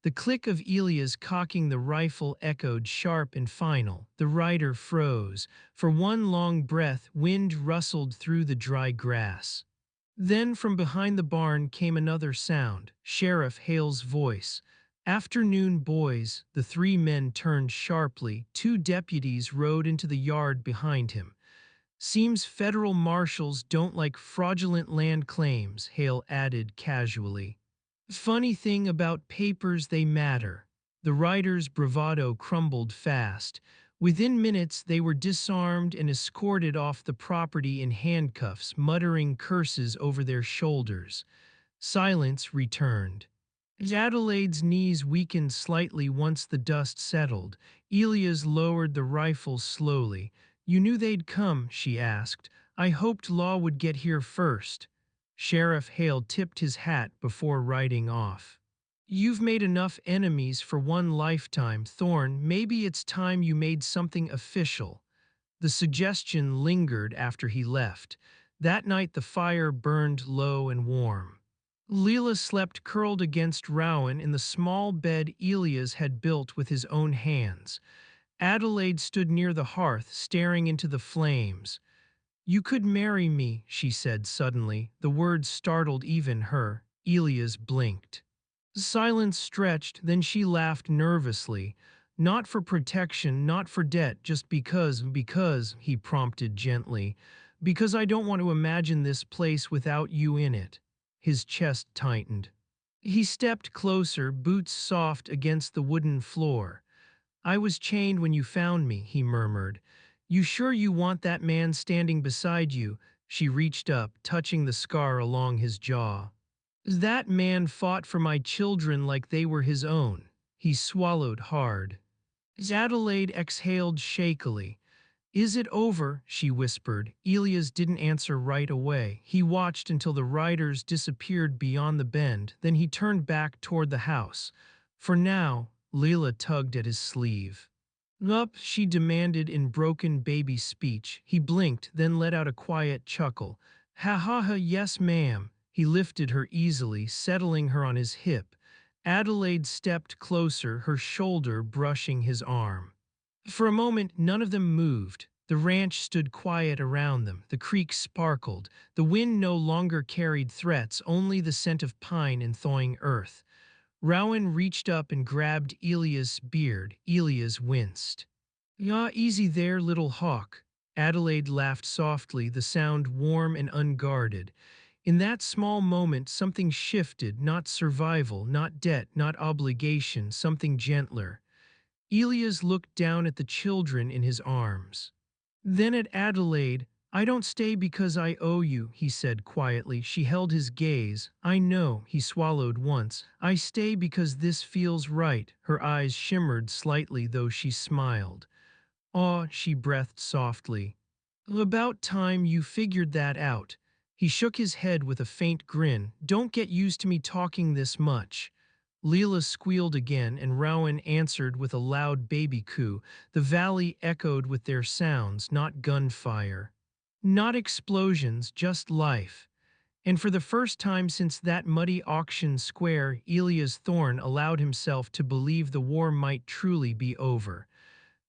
The click of Elias cocking the rifle echoed sharp and final. The rider froze. For one long breath, wind rustled through the dry grass. Then from behind the barn came another sound, Sheriff Hale's voice. Afternoon, boys. The three men turned sharply. Two deputies rode into the yard behind him. Seems federal marshals don't like fraudulent land claims, Hale added casually. Funny thing about papers, they matter. The rider's bravado crumbled fast. Within minutes they were disarmed and escorted off the property in handcuffs, muttering curses over their shoulders. Silence returned. Adelaide's knees weakened slightly once the dust settled. Elias lowered the rifle slowly. You knew they'd come, she asked. I hoped law would get here first. Sheriff Hale tipped his hat before riding off. You've made enough enemies for one lifetime, Thorne. Maybe it's time you made something official. The suggestion lingered after he left. That night the fire burned low and warm. Leela slept curled against Rowan in the small bed Elias had built with his own hands. Adelaide stood near the hearth, staring into the flames. You could marry me, she said suddenly. The words startled even her. Elias blinked. Silence stretched, then she laughed nervously. Not for protection, not for debt, just because, he prompted gently. Because I don't want to imagine this place without you in it. His chest tightened. He stepped closer, boots soft against the wooden floor. I was chained when you found me, he murmured. You sure you want that man standing beside you? She reached up, touching the scar along his jaw. That man fought for my children like they were his own. He swallowed hard. Adelaide exhaled shakily. Is it over? She whispered. Elias didn't answer right away. He watched until the riders disappeared beyond the bend, then he turned back toward the house. For now, Leela tugged at his sleeve. Up, she demanded in broken baby speech. He blinked, then let out a quiet chuckle. Ha ha ha, yes ma'am. He lifted her easily, settling her on his hip. Adelaide stepped closer, her shoulder brushing his arm. For a moment, none of them moved. The ranch stood quiet around them. The creek sparkled. The wind no longer carried threats, only the scent of pine and thawing earth. Rowan reached up and grabbed Elias' beard. Elias winced. "Ah, easy there, little hawk." Adelaide laughed softly, the sound warm and unguarded. In that small moment, something shifted, not survival, not debt, not obligation, something gentler. Elias looked down at the children in his arms. Then at Adelaide. I don't stay because I owe you, he said quietly. She held his gaze. I know, he swallowed once. I stay because this feels right. Her eyes shimmered slightly, though she smiled. Aw, she breathed softly. About time you figured that out. He shook his head with a faint grin. Don't get used to me talking this much. Leela squealed again, and Rowan answered with a loud baby coo. The valley echoed with their sounds, not gunfire. Not explosions, just life. And for the first time since that muddy auction square, Elias Thorne allowed himself to believe the war might truly be over.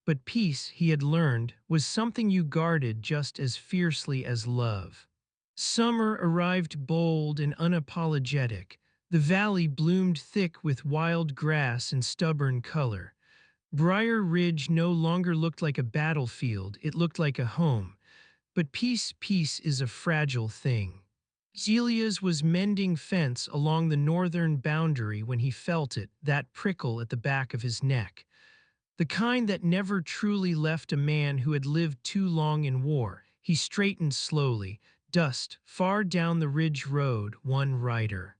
But peace, he had learned, was something you guarded just as fiercely as love. Summer arrived bold and unapologetic. The valley bloomed thick with wild grass and stubborn color. Briar Ridge no longer looked like a battlefield, it looked like a home. But peace is a fragile thing. Elias was mending fence along the northern boundary when he felt it, that prickle at the back of his neck. The kind that never truly left a man who had lived too long in war. He straightened slowly. Dust, far down the ridge road, one rider.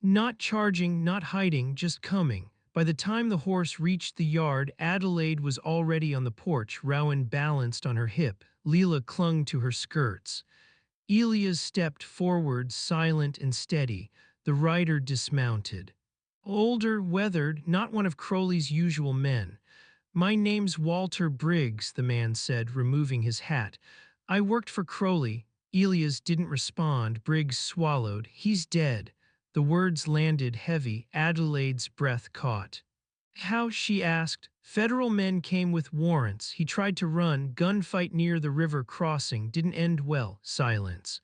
Not charging, not hiding, just coming. By the time the horse reached the yard, Adelaide was already on the porch, Rowan balanced on her hip. Leela clung to her skirts. Elias stepped forward, silent and steady. The rider dismounted. Older, weathered, not one of Crowley's usual men. My name's Walter Briggs, the man said, removing his hat. I worked for Crowley. Elias didn't respond. Briggs swallowed. He's dead. The words landed heavy. Adelaide's breath caught. How? She asked. Federal men came with warrants. He tried to run. Gunfight near the river crossing. Didn't end well. Silence.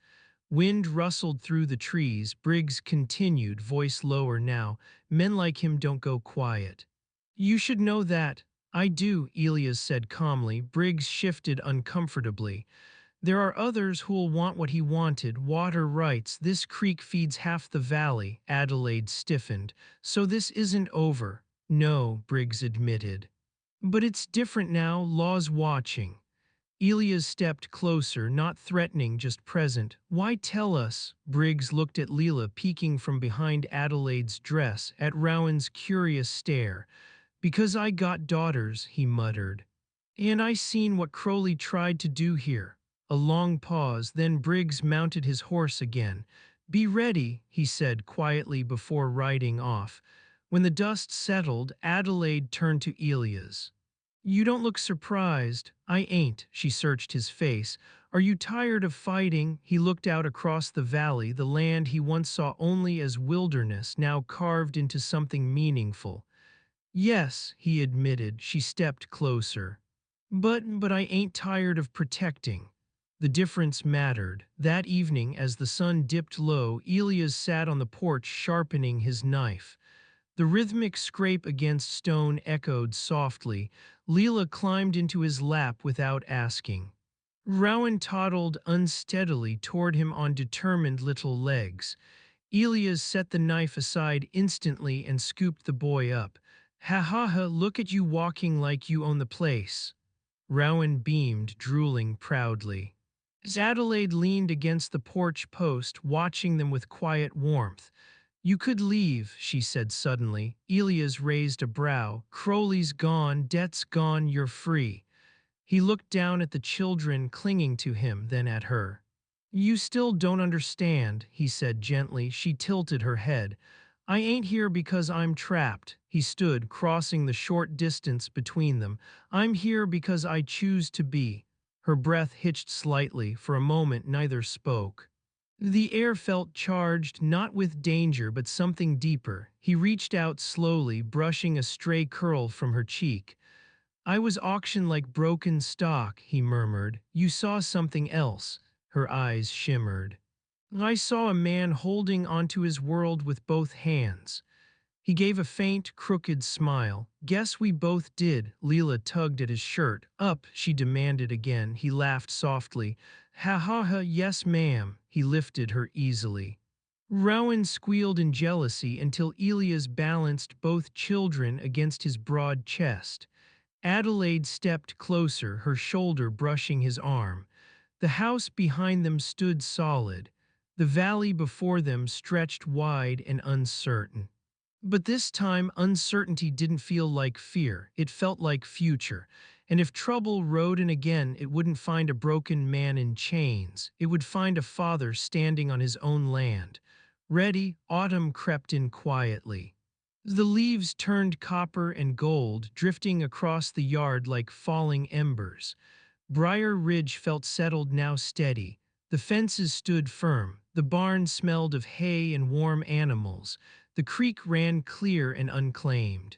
Wind rustled through the trees. Briggs continued, voice lower now. Men like him don't go quiet. You should know that. I do, Elias said calmly. Briggs shifted uncomfortably. There are others who'll want what he wanted, water rights. This creek feeds half the valley. Adelaide stiffened. So this isn't over. No, Briggs admitted. But it's different now, law's watching. Elias stepped closer, not threatening, just present. Why tell us? Briggs looked at Leela, peeking from behind Adelaide's dress, at Rowan's curious stare. Because I got daughters, he muttered. And I seen what Crowley tried to do here. A long pause, then Briggs mounted his horse again. Be ready, he said quietly before riding off. When the dust settled, Adelaide turned to Elias. You don't look surprised. I ain't, she searched his face. Are you tired of fighting? He looked out across the valley, the land he once saw only as wilderness, now carved into something meaningful. Yes, he admitted. She stepped closer. But I ain't tired of protecting. The difference mattered. That evening, as the sun dipped low, Elias sat on the porch sharpening his knife. The rhythmic scrape against stone echoed softly. Leela climbed into his lap without asking. Rowan toddled unsteadily toward him on determined little legs. Elias set the knife aside instantly and scooped the boy up. Ha ha ha, look at you walking like you own the place. Rowan beamed, drooling proudly. As Adelaide leaned against the porch post, watching them with quiet warmth. You could leave, she said suddenly. Elias raised a brow. Crowley's gone, debt's gone, you're free. He looked down at the children clinging to him, then at her. You still don't understand, he said gently. She tilted her head. I ain't here because I'm trapped. He stood, crossing the short distance between them. I'm here because I choose to be. Her breath hitched slightly. For a moment neither spoke. The air felt charged, not with danger but something deeper. He reached out slowly, brushing a stray curl from her cheek. I was auctioned like broken stock, he murmured. You saw something else. Her eyes shimmered. I saw a man holding onto his world with both hands. He gave a faint, crooked smile. Guess we both did. Leela tugged at his shirt. Up, she demanded again. He laughed softly. Ha ha ha, yes ma'am. He lifted her easily. Rowan squealed in jealousy until Elias balanced both children against his broad chest. Adelaide stepped closer, her shoulder brushing his arm. The house behind them stood solid. The valley before them stretched wide and uncertain. But this time, uncertainty didn't feel like fear. It felt like future. And if trouble rode in again, it wouldn't find a broken man in chains. It would find a father standing on his own land. Ready, autumn crept in quietly. The leaves turned copper and gold, drifting across the yard like falling embers. Briar Ridge felt settled, now steady. The fences stood firm. The barn smelled of hay and warm animals. The creek ran clear and unclaimed.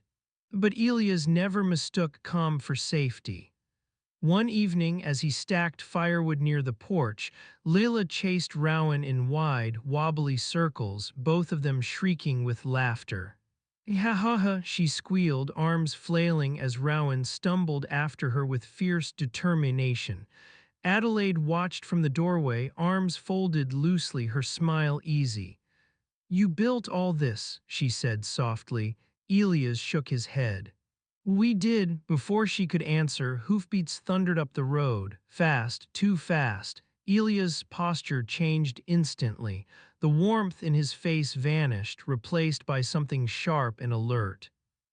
But Elias never mistook calm for safety. One evening, as he stacked firewood near the porch, Lila chased Rowan in wide, wobbly circles, both of them shrieking with laughter. Ha ha ha, she squealed, arms flailing as Rowan stumbled after her with fierce determination. Adelaide watched from the doorway, arms folded loosely, her smile easy. You built all this, she said softly. Elias shook his head. We did. Before she could answer, hoofbeats thundered up the road, fast, too fast. Elias' posture changed instantly. The warmth in his face vanished, replaced by something sharp and alert.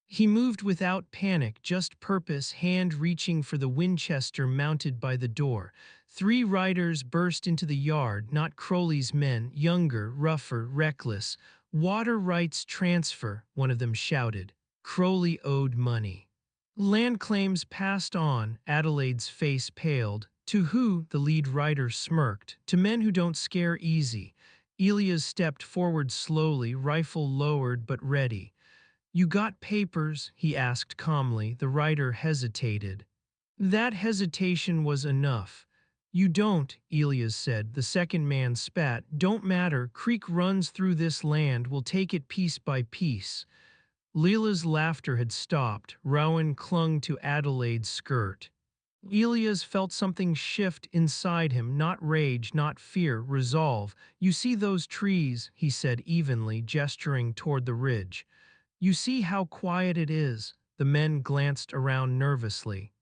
He moved without panic, just purpose, hand reaching for the Winchester mounted by the door. 3 riders burst into the yard, not Crowley's men, younger, rougher, reckless. Water rights transfer, one of them shouted. Crowley owed money. Land claims passed on, Adelaide's face paled. To who? The lead rider smirked. To men who don't scare easy. Elias stepped forward slowly, rifle lowered but ready. You got papers? He asked calmly. The rider hesitated. That hesitation was enough. You don't, Elias said. The second man spat. Don't matter. Creek runs through this land. We'll take it piece by piece. Leela's laughter had stopped. Rowan clung to Adelaide's skirt. Elias felt something shift inside him, not rage, not fear, resolve. You see those trees, he said evenly, gesturing toward the ridge. You see how quiet it is. The men glanced around nervously.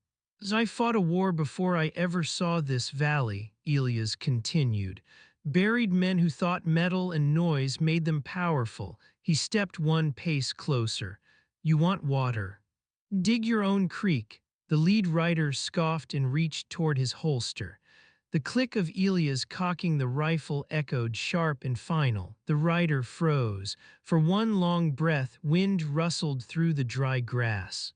I fought a war before I ever saw this valley, Elias continued. Buried men who thought metal and noise made them powerful. He stepped one pace closer. You want water? Dig your own creek. The lead rider scoffed and reached toward his holster. The click of Elias cocking the rifle echoed sharp and final. The rider froze. For one long breath, wind rustled through the dry grass.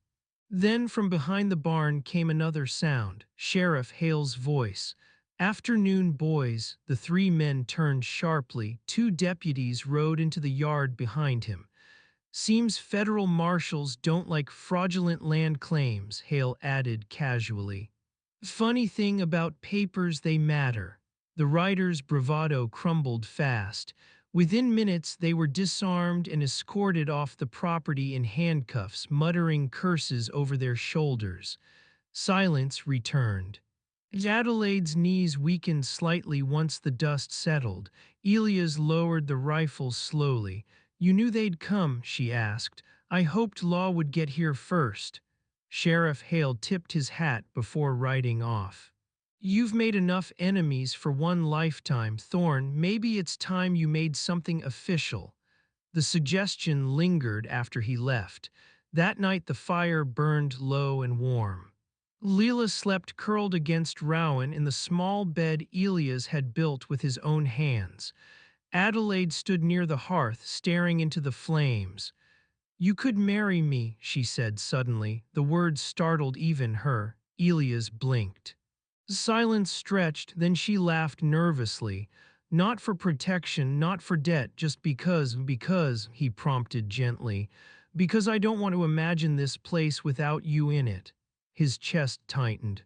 Then from behind the barn came another sound, Sheriff Hale's voice. Afternoon, boys. The 3 men turned sharply. 2 deputies rode into the yard behind him. Seems federal marshals don't like fraudulent land claims, Hale added casually. Funny thing about papers, they matter. The rider's bravado crumbled fast. Within minutes, they were disarmed and escorted off the property in handcuffs, muttering curses over their shoulders. Silence returned. Adelaide's knees weakened slightly once the dust settled. Elias lowered the rifle slowly. "You knew they'd come," she asked. "I hoped Law would get here first." Sheriff Hale tipped his hat before riding off. "You've made enough enemies for one lifetime, Thorne. Maybe it's time you made something official." The suggestion lingered after he left. That night the fire burned low and warm. Leela slept curled against Rowan in the small bed Elias had built with his own hands. Adelaide stood near the hearth, staring into the flames. "You could marry me," she said suddenly. The words startled even her. Elias blinked. Silence stretched, then she laughed nervously. "Not for protection, not for debt, just because," he prompted gently. "Because I don't want to imagine this place without you in it." His chest tightened.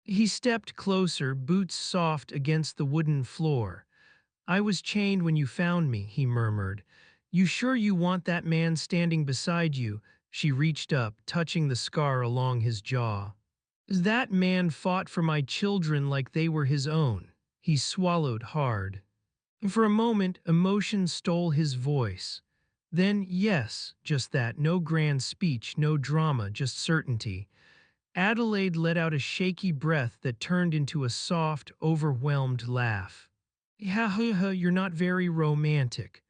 He stepped closer, boots soft against the wooden floor. "I was chained when you found me," he murmured. "You sure you want that man standing beside you?" She reached up, touching the scar along his jaw. "That man fought for my children like they were his own." He swallowed hard. For a moment, emotion stole his voice. Then, yes, just that, no grand speech, no drama, just certainty. Adelaide let out a shaky breath that turned into a soft, overwhelmed laugh. "Ha ha ha, you're not very romantic."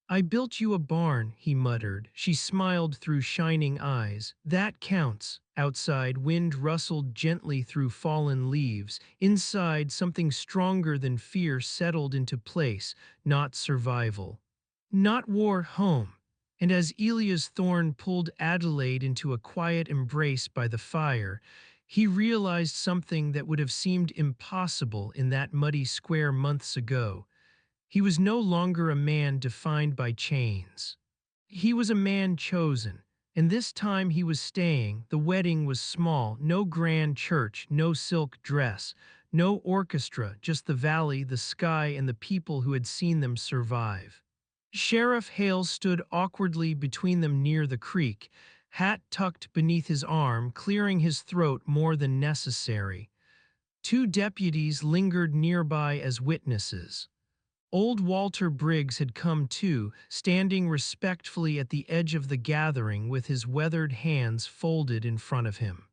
"I built you a barn," he muttered. She smiled through shining eyes. "That counts." Outside, wind rustled gently through fallen leaves. Inside, something stronger than fear settled into place, not survival. Not war, home. And as Elias Thorne pulled Adelaide into a quiet embrace by the fire, he realized something that would have seemed impossible in that muddy square months ago. He was no longer a man defined by chains. He was a man chosen, and this time he was staying. The wedding was small, no grand church, no silk dress, no orchestra, just the valley, the sky, and the people who had seen them survive. Sheriff Hale stood awkwardly between them near the creek, hat tucked beneath his arm, clearing his throat more than necessary. Two deputies lingered nearby as witnesses. Old Walter Briggs had come too, standing respectfully at the edge of the gathering with his weathered hands folded in front of him.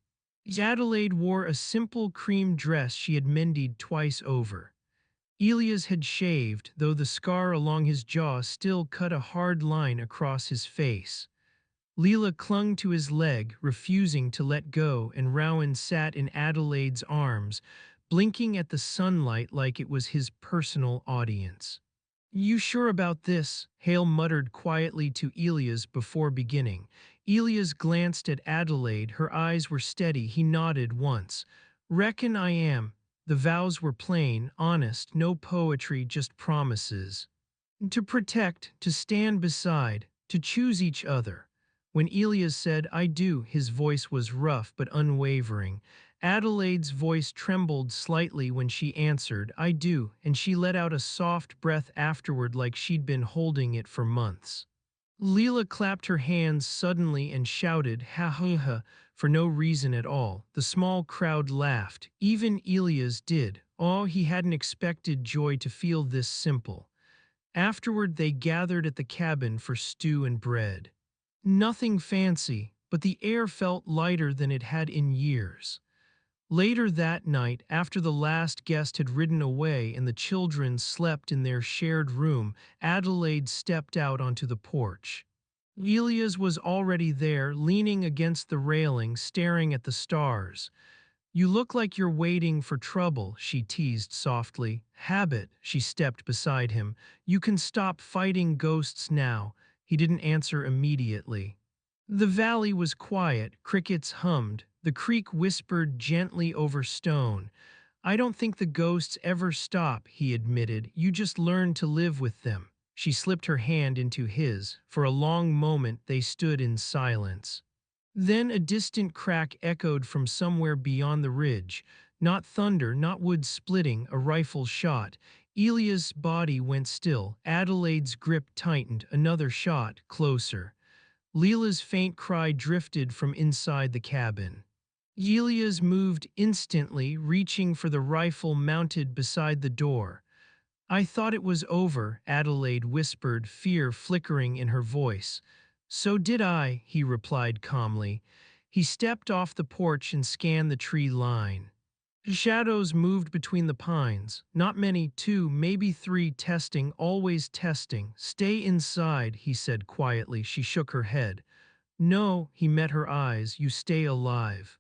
Adelaide wore a simple cream dress she had mended twice over. Elias had shaved, though the scar along his jaw still cut a hard line across his face. Leela clung to his leg, refusing to let go, and Rowan sat in Adelaide's arms, blinking at the sunlight like it was his personal audience. "You sure about this?" Hale muttered quietly to Elias before beginning. Elias glanced at Adelaide. Her eyes were steady. He nodded once. "Reckon I am." The vows were plain, honest, no poetry, just promises. To protect, to stand beside, to choose each other. When Elias said, "I do," his voice was rough but unwavering. Adelaide's voice trembled slightly when she answered, "I do," and she let out a soft breath afterward like she'd been holding it for months. Leela clapped her hands suddenly and shouted, "Ha ha ha," for no reason at all. The small crowd laughed. Even Elias did. Oh, he hadn't expected joy to feel this simple. Afterward, they gathered at the cabin for stew and bread. Nothing fancy, but the air felt lighter than it had in years. Later that night, after the last guest had ridden away and the children slept in their shared room, Adelaide stepped out onto the porch. Elias was already there, leaning against the railing, staring at the stars. "You look like you're waiting for trouble," she teased softly. "Habit." She stepped beside him. "You can stop fighting ghosts now." He didn't answer immediately. The valley was quiet, crickets hummed, the creek whispered gently over stone. "I don't think the ghosts ever stop," he admitted. "You just learn to live with them." She slipped her hand into his. For a long moment they stood in silence. Then a distant crack echoed from somewhere beyond the ridge. Not thunder, not wood splitting, a rifle shot. Elia's body went still. Adelaide's grip tightened. Another shot, closer. Leela's faint cry drifted from inside the cabin. Elia's moved instantly, reaching for the rifle mounted beside the door. I thought it was over, Adelaide whispered, fear flickering in her voice. So did I, he replied calmly. He stepped off the porch and scanned the tree line. Shadows moved between the pines. Not many, two, maybe three, testing, always testing. Stay inside, he said quietly. She shook her head. No, he met her eyes, you stay alive.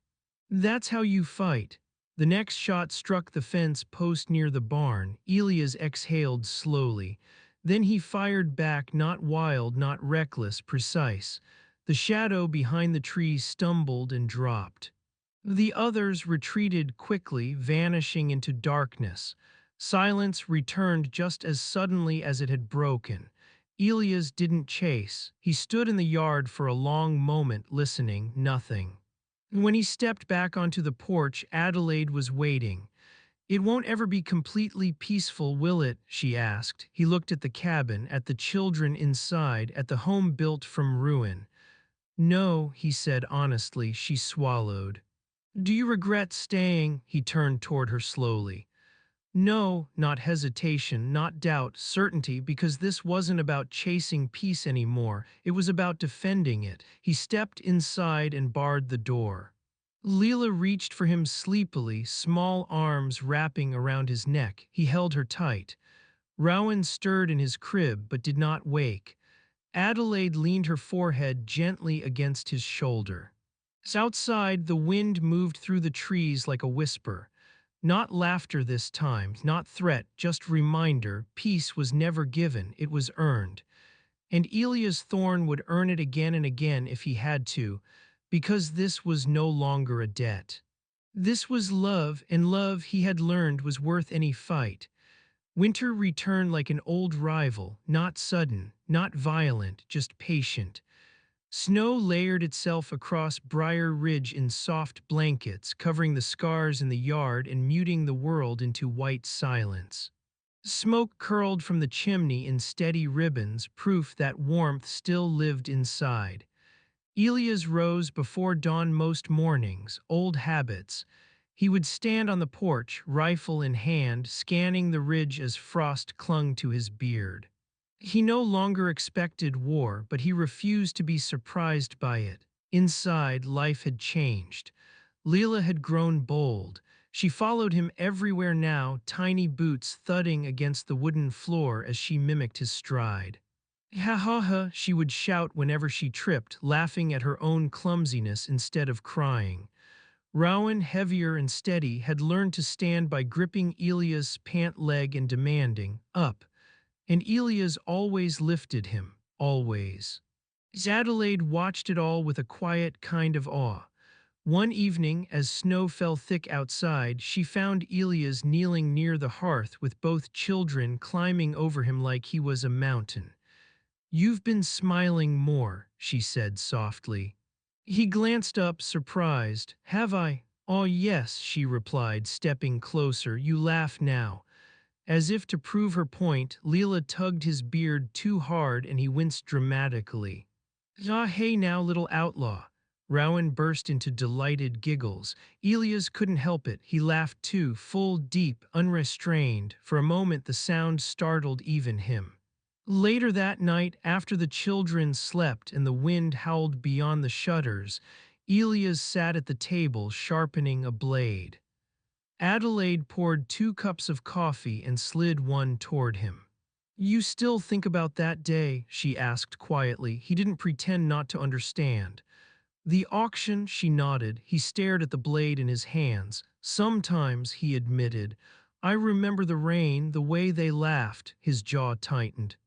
That's how you fight. The next shot struck the fence post near the barn. Elias exhaled slowly. Then he fired back, not wild, not reckless, precise. The shadow behind the tree stumbled and dropped. The others retreated quickly, vanishing into darkness. Silence returned just as suddenly as it had broken. Elias didn't chase. He stood in the yard for a long moment, listening, nothing. When he stepped back onto the porch, Adelaide was waiting. It won't ever be completely peaceful, will it? She asked. He looked at the cabin, at the children inside, at the home built from ruin. No, he said honestly. She swallowed. Do you regret staying? He turned toward her slowly. No, not hesitation, not doubt, certainty, because this wasn't about chasing peace anymore. It was about defending it. He stepped inside and barred the door. Leela reached for him sleepily, small arms wrapping around his neck. He held her tight. Rowan stirred in his crib but did not wake. Adelaide leaned her forehead gently against his shoulder. Outside, the wind moved through the trees like a whisper. Not laughter this time, not threat, just reminder. Peace was never given, it was earned. And Elias Thorne would earn it again and again if he had to, because this was no longer a debt. This was love, and love, he had learned, was worth any fight. Winter returned like an old rival, not sudden, not violent, just patient. Snow layered itself across Briar Ridge in soft blankets, covering the scars in the yard and muting the world into white silence. Smoke curled from the chimney in steady ribbons, proof that warmth still lived inside. Elias rose before dawn most mornings, old habits. He would stand on the porch, rifle in hand, scanning the ridge as frost clung to his beard. He no longer expected war, but he refused to be surprised by it. Inside, life had changed. Leela had grown bold. She followed him everywhere now, tiny boots thudding against the wooden floor as she mimicked his stride. Ha ha ha, she would shout whenever she tripped, laughing at her own clumsiness instead of crying. Rowan, heavier and steady, had learned to stand by gripping Elia's pant leg and demanding, up. And Elias always lifted him, always. Adelaide watched it all with a quiet kind of awe. One evening, as snow fell thick outside, she found Elias kneeling near the hearth with both children climbing over him like he was a mountain. You've been smiling more, she said softly. He glanced up, surprised. Have I? Oh yes, she replied, stepping closer. You laugh now. As if to prove her point, Leela tugged his beard too hard and he winced dramatically. Ah, hey now, little outlaw. Rowan burst into delighted giggles. Elias couldn't help it. He laughed too, full, deep, unrestrained. For a moment the sound startled even him. Later that night, after the children slept and the wind howled beyond the shutters, Elias sat at the table sharpening a blade. Adelaide poured 2 cups of coffee and slid one toward him. You still think about that day? She asked quietly. He didn't pretend not to understand. The auction, she nodded. He stared at the blade in his hands. Sometimes, he admitted. I remember the rain, the way they laughed. His jaw tightened.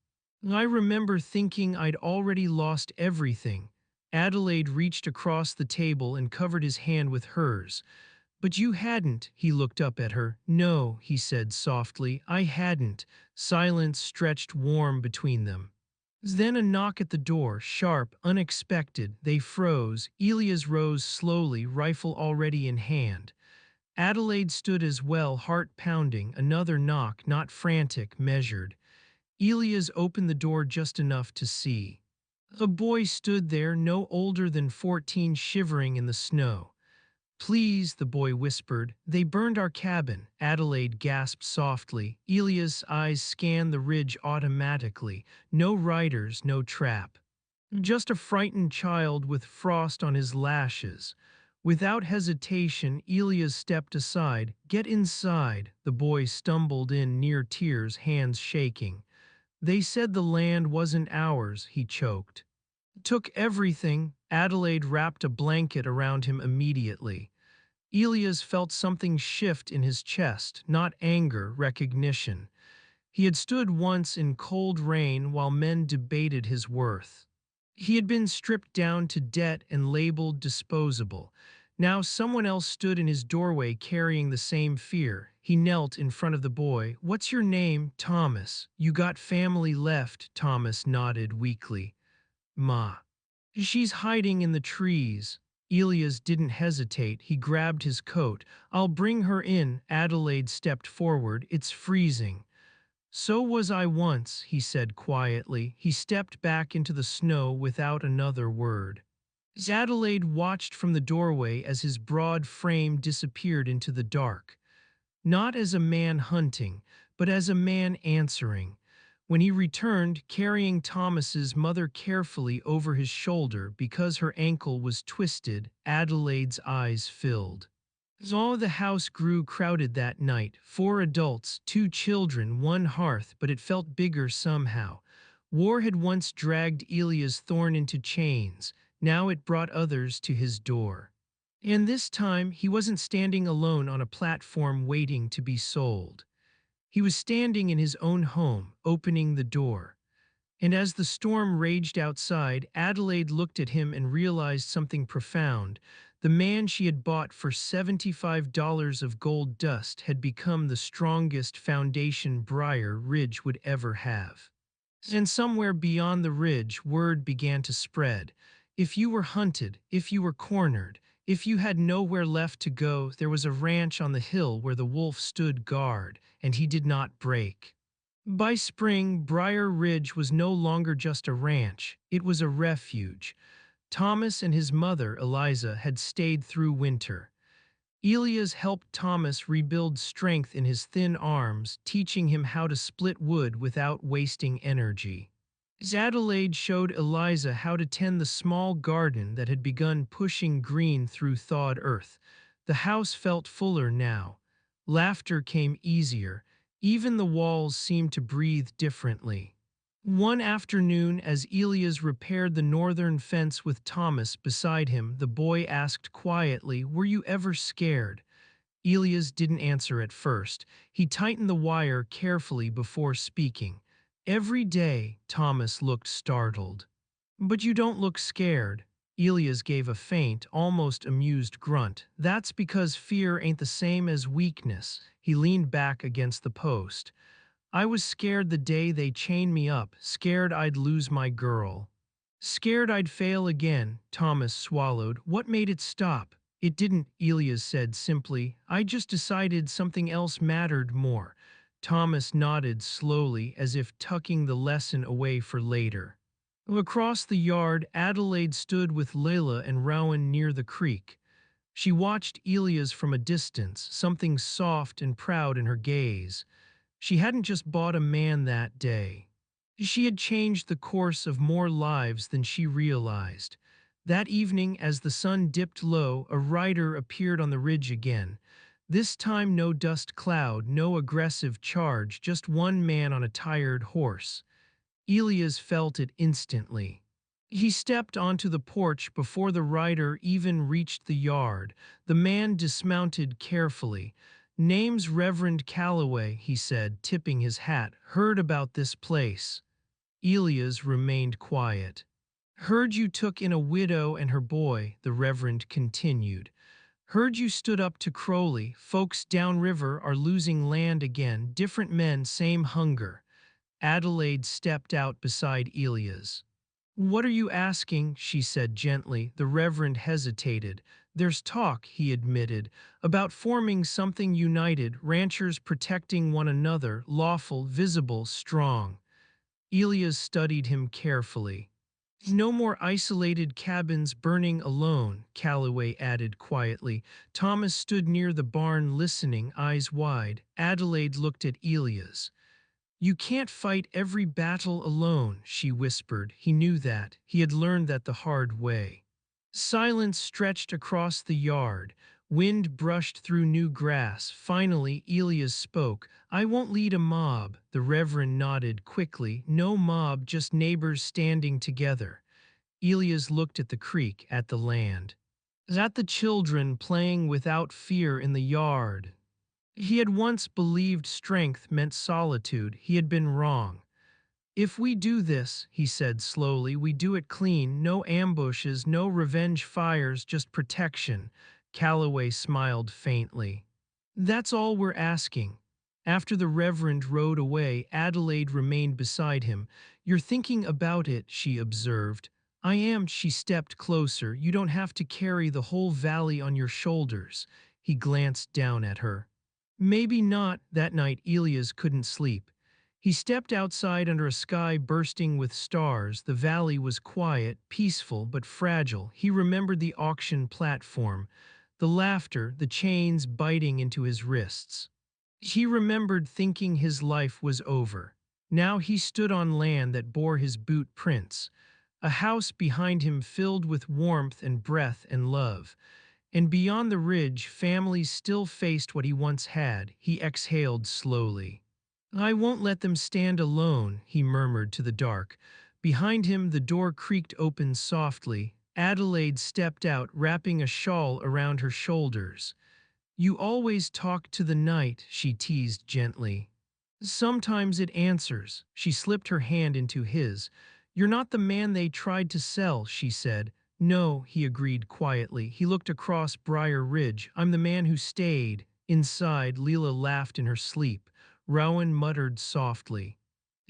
I remember thinking I'd already lost everything. Adelaide reached across the table and covered his hand with hers. But you hadn't, he looked up at her. No, he said softly, I hadn't. Silence stretched warm between them. Then a knock at the door, sharp, unexpected. They froze. Elias rose slowly, rifle already in hand. Adelaide stood as well, heart pounding, another knock, not frantic, measured. Elias opened the door just enough to see. A boy stood there, no older than 14, shivering in the snow. Please, the boy whispered. They burned our cabin, Adelaide gasped softly. Elias' eyes scanned the ridge automatically. No riders, no trap. Just a frightened child with frost on his lashes. Without hesitation, Elias stepped aside. Get inside, the boy stumbled in, near tears, hands shaking. They said the land wasn't ours, he choked. Took everything. Adelaide wrapped a blanket around him immediately. Elias felt something shift in his chest, not anger, recognition. He had stood once in cold rain while men debated his worth. He had been stripped down to debt and labeled disposable. Now someone else stood in his doorway carrying the same fear. He knelt in front of the boy. What's your name? Thomas. You got family left? Thomas nodded weakly. Ma. She's hiding in the trees. Elias didn't hesitate. He grabbed his coat. I'll bring her in. Adelaide stepped forward. It's freezing. So was I once, he said quietly. He stepped back into the snow without another word. Adelaide watched from the doorway as his broad frame disappeared into the dark. Not as a man hunting, but as a man answering. When he returned, carrying Thomas's mother carefully over his shoulder because her ankle was twisted, Adelaide's eyes filled. So the house grew crowded that night. 4 adults, 2 children, 1 hearth, but it felt bigger somehow. War had once dragged Elias Thorne into chains. Now it brought others to his door. And this time, he wasn't standing alone on a platform waiting to be sold. He was standing in his own home, opening the door. And as the storm raged outside, Adelaide looked at him and realized something profound. The man she had bought for $75 of gold dust had become the strongest foundation Briar Ridge would ever have. And somewhere beyond the ridge, word began to spread. If you were hunted, if you were cornered, if you had nowhere left to go, there was a ranch on the hill where the wolf stood guard, and he did not break. By spring, Briar Ridge was no longer just a ranch, it was a refuge. Thomas and his mother, Eliza, had stayed through winter. Elias helped Thomas rebuild strength in his thin arms, teaching him how to split wood without wasting energy. Adelaide showed Eliza how to tend the small garden that had begun pushing green through thawed earth. The house felt fuller now. Laughter came easier. Even the walls seemed to breathe differently. One afternoon, as Elias repaired the northern fence with Thomas beside him, the boy asked quietly, "Were you ever scared?" Elias didn't answer at first. He tightened the wire carefully before speaking. "Every day," Thomas looked startled. "But you don't look scared." Elias gave a faint, almost amused grunt. "That's because fear ain't the same as weakness." He leaned back against the post. "I was scared the day they chained me up, scared I'd lose my girl. Scared I'd fail again." Thomas swallowed. "What made it stop?" "It didn't," Elias said simply. "I just decided something else mattered more." Thomas nodded slowly, as if tucking the lesson away for later. Across the yard, Adelaide stood with Layla and Rowan near the creek. She watched Elias from a distance, something soft and proud in her gaze. She hadn't just bought a man that day. She had changed the course of more lives than she realized. That evening, as the sun dipped low, a rider appeared on the ridge again. This time no dust cloud, no aggressive charge, just one man on a tired horse. Elias felt it instantly. He stepped onto the porch before the rider even reached the yard. The man dismounted carefully. "Name's Reverend Calloway," he said, tipping his hat. "Heard about this place." Elias remained quiet. "Heard you took in a widow and her boy," the Reverend continued. "Heard you stood up to Crowley. Folks downriver are losing land again. Different men, same hunger." Adelaide stepped out beside Elias. "What are you asking?" she said gently. The Reverend hesitated. There's talk, he admitted, about forming something united, ranchers protecting one another, lawful, visible, strong. Elias studied him carefully. No more isolated cabins burning alone, Calloway added quietly. Thomas stood near the barn listening, eyes wide. Adelaide looked at Elias. You can't fight every battle alone, she whispered. He knew that. He had learned that the hard way. Silence stretched across the yard. Wind brushed through new grass. Finally, Elias spoke. I won't lead a mob. The Reverend nodded quickly. No mob, just neighbors standing together. Elias looked at the creek, at the land. At the children playing without fear in the yard. He had once believed strength meant solitude. He had been wrong. If we do this, he said slowly, we do it clean, no ambushes, no revenge fires, just protection. Calloway smiled faintly. That's all we're asking. After the Reverend rode away, Adelaide remained beside him. You're thinking about it, she observed. I am, she stepped closer. You don't have to carry the whole valley on your shoulders. He glanced down at her. Maybe not. That night Elias couldn't sleep. He stepped outside under a sky bursting with stars. The valley was quiet, peaceful, but fragile. He remembered the auction platform, the laughter, the chains biting into his wrists. He remembered thinking his life was over. Now he stood on land that bore his boot prints, a house behind him filled with warmth and breath and love. And beyond the ridge, families still faced what he once had. He exhaled slowly. I won't let them stand alone, he murmured to the dark. Behind him, the door creaked open softly. Adelaide stepped out, wrapping a shawl around her shoulders. You always talk to the night, she teased gently. Sometimes it answers. She slipped her hand into his. You're not the man they tried to sell, she said. No, he agreed quietly. He looked across Briar Ridge. I'm the man who stayed. Inside, Leela laughed in her sleep. Rowan muttered softly.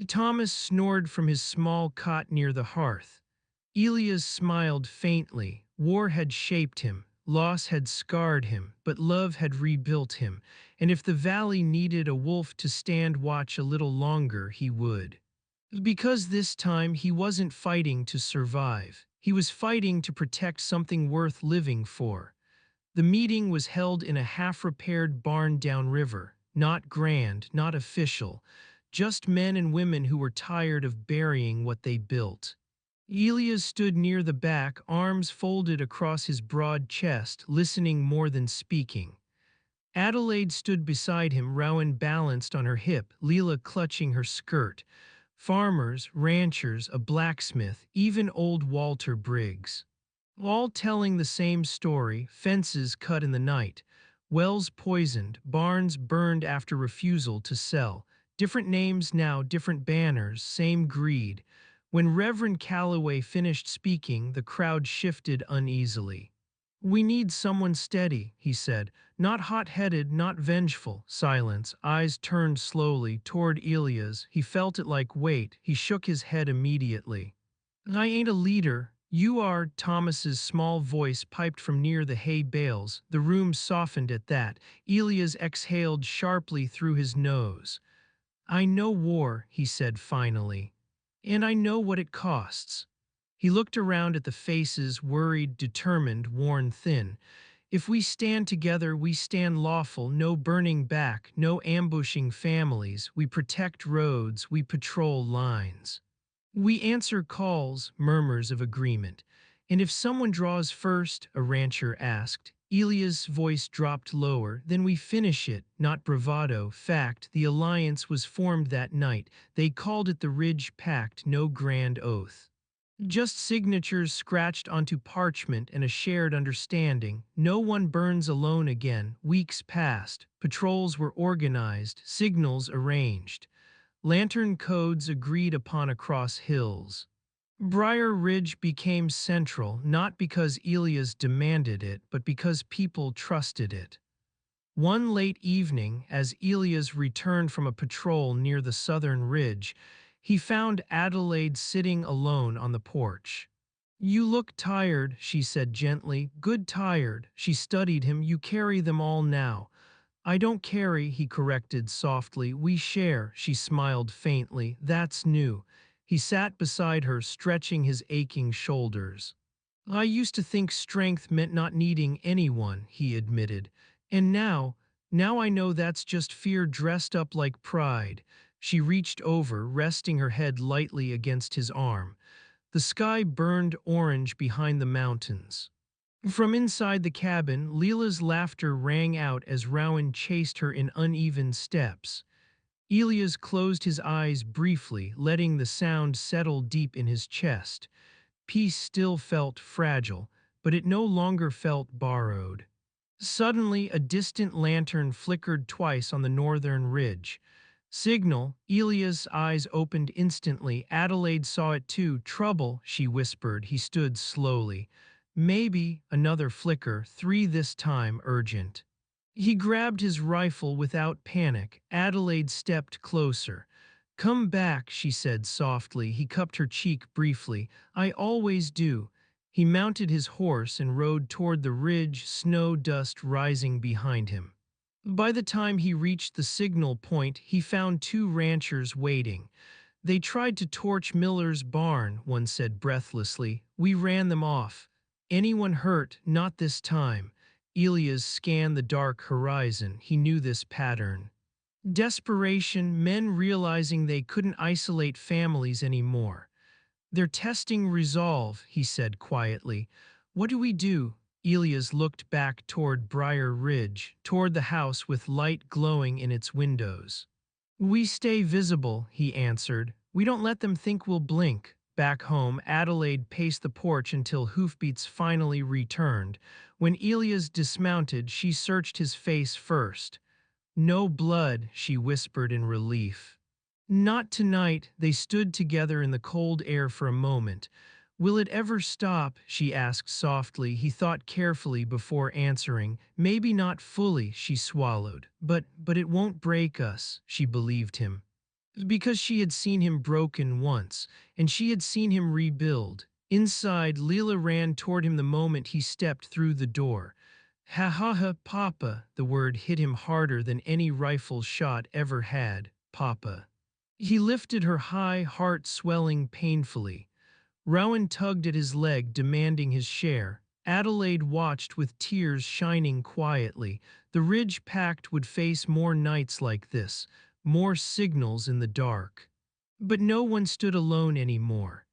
Thomas snored from his small cot near the hearth. Elias smiled faintly. War had shaped him. Loss had scarred him, but love had rebuilt him. And if the valley needed a wolf to stand watch a little longer, he would. Because this time he wasn't fighting to survive. He was fighting to protect something worth living for. The meeting was held in a half-repaired barn downriver, not grand, not official, just men and women who were tired of burying what they built. Elias stood near the back, arms folded across his broad chest, listening more than speaking. Adelaide stood beside him, Rowan balanced on her hip, Leela clutching her skirt. Farmers, ranchers, a blacksmith, even old Walter Briggs. All telling the same story, fences cut in the night, wells poisoned, barns burned after refusal to sell. Different names now, different banners, same greed. When Reverend Calloway finished speaking, the crowd shifted uneasily. We need someone steady, he said, not hot-headed, not vengeful. Silence, eyes turned slowly toward Elias. He felt it like weight. He shook his head immediately. I ain't a leader. You are, Thomas's small voice piped from near the hay bales. The room softened at that. Elias exhaled sharply through his nose. I know war, he said finally. And I know what it costs. He looked around at the faces, worried, determined, worn thin. If we stand together, we stand lawful, no burning back, no ambushing families. We protect roads, we patrol lines. We answer calls, murmurs of agreement. And if someone draws first, a rancher asked. Elias' voice dropped lower. Then we finish it, not bravado, fact. The alliance was formed that night. They called it the Ridge Pact, no grand oath. Just signatures scratched onto parchment and a shared understanding. No one burns alone again. Weeks passed. Patrols were organized, signals arranged. Lantern codes agreed upon across hills. Briar Ridge became central, not because Elias demanded it, but because people trusted it. One late evening, as Elias returned from a patrol near the southern ridge, he found Adelaide sitting alone on the porch. You look tired, she said gently. Good tired. She studied him. You carry them all now. I don't carry, he corrected softly. We share, she smiled faintly. That's new. He sat beside her, stretching his aching shoulders. I used to think strength meant not needing anyone, he admitted. And now I know that's just fear dressed up like pride. She reached over, resting her head lightly against his arm. The sky burned orange behind the mountains. From inside the cabin, Leela's laughter rang out as Rowan chased her in uneven steps. Elias closed his eyes briefly, letting the sound settle deep in his chest. Peace still felt fragile, but it no longer felt borrowed. Suddenly, a distant lantern flickered twice on the northern ridge. Signal, Elia's eyes opened instantly. Adelaide saw it too. Trouble, she whispered. He stood slowly. Maybe, another flicker, 3 this time, urgent. He grabbed his rifle without panic. Adelaide stepped closer. Come back, she said softly. He cupped her cheek briefly. I always do. He mounted his horse and rode toward the ridge, snow dust rising behind him. By the time he reached the signal point, he found 2 ranchers waiting. They tried to torch Miller's barn, one said breathlessly. We ran them off. Anyone hurt? Not this time. Elias scanned the dark horizon. He knew this pattern. Desperation, men realizing they couldn't isolate families anymore. They're testing resolve, he said quietly. What do we do? Elias looked back toward Briar Ridge, toward the house with light glowing in its windows. We stay visible, he answered. We don't let them think we'll blink. Back home, Adelaide paced the porch until hoofbeats finally returned. When Elias dismounted, she searched his face first. No blood, she whispered in relief. Not tonight. They stood together in the cold air for a moment. Will it ever stop? She asked softly. He thought carefully before answering. Maybe not fully, she swallowed. But it won't break us, she believed him. Because she had seen him broken once, and she had seen him rebuild. Inside, Leela ran toward him the moment he stepped through the door. Ha ha ha, Papa. The word hit him harder than any rifle shot ever had. Papa. He lifted her high, heart swelling painfully. Rowan tugged at his leg, demanding his share. Adelaide watched with tears shining quietly. The Ridge Pact would face more nights like this, more signals in the dark. But no one stood alone anymore.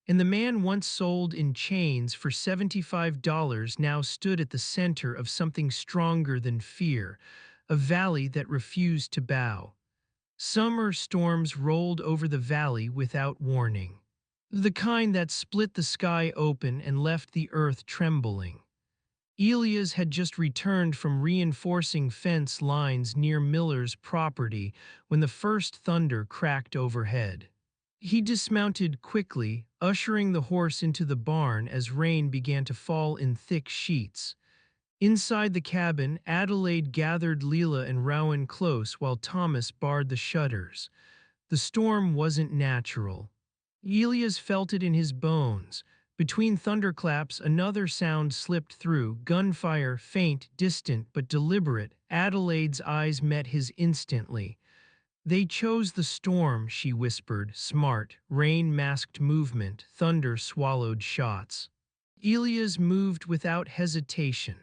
And the man once sold in chains for $75 now stood at the center of something stronger than fear, a valley that refused to bow. Summer storms rolled over the valley without warning. The kind that split the sky open and left the earth trembling. Elias had just returned from reinforcing fence lines near Miller's property when the first thunder cracked overhead. He dismounted quickly, ushering the horse into the barn as rain began to fall in thick sheets. Inside the cabin, Adelaide gathered Leela and Rowan close while Thomas barred the shutters. The storm wasn't natural. Elias felt it in his bones. Between thunderclaps, another sound slipped through, gunfire, faint, distant, but deliberate. Adelaide's eyes met his instantly. They chose the storm, she whispered, smart. Rain masked movement, thunder swallowed shots. Elias moved without hesitation.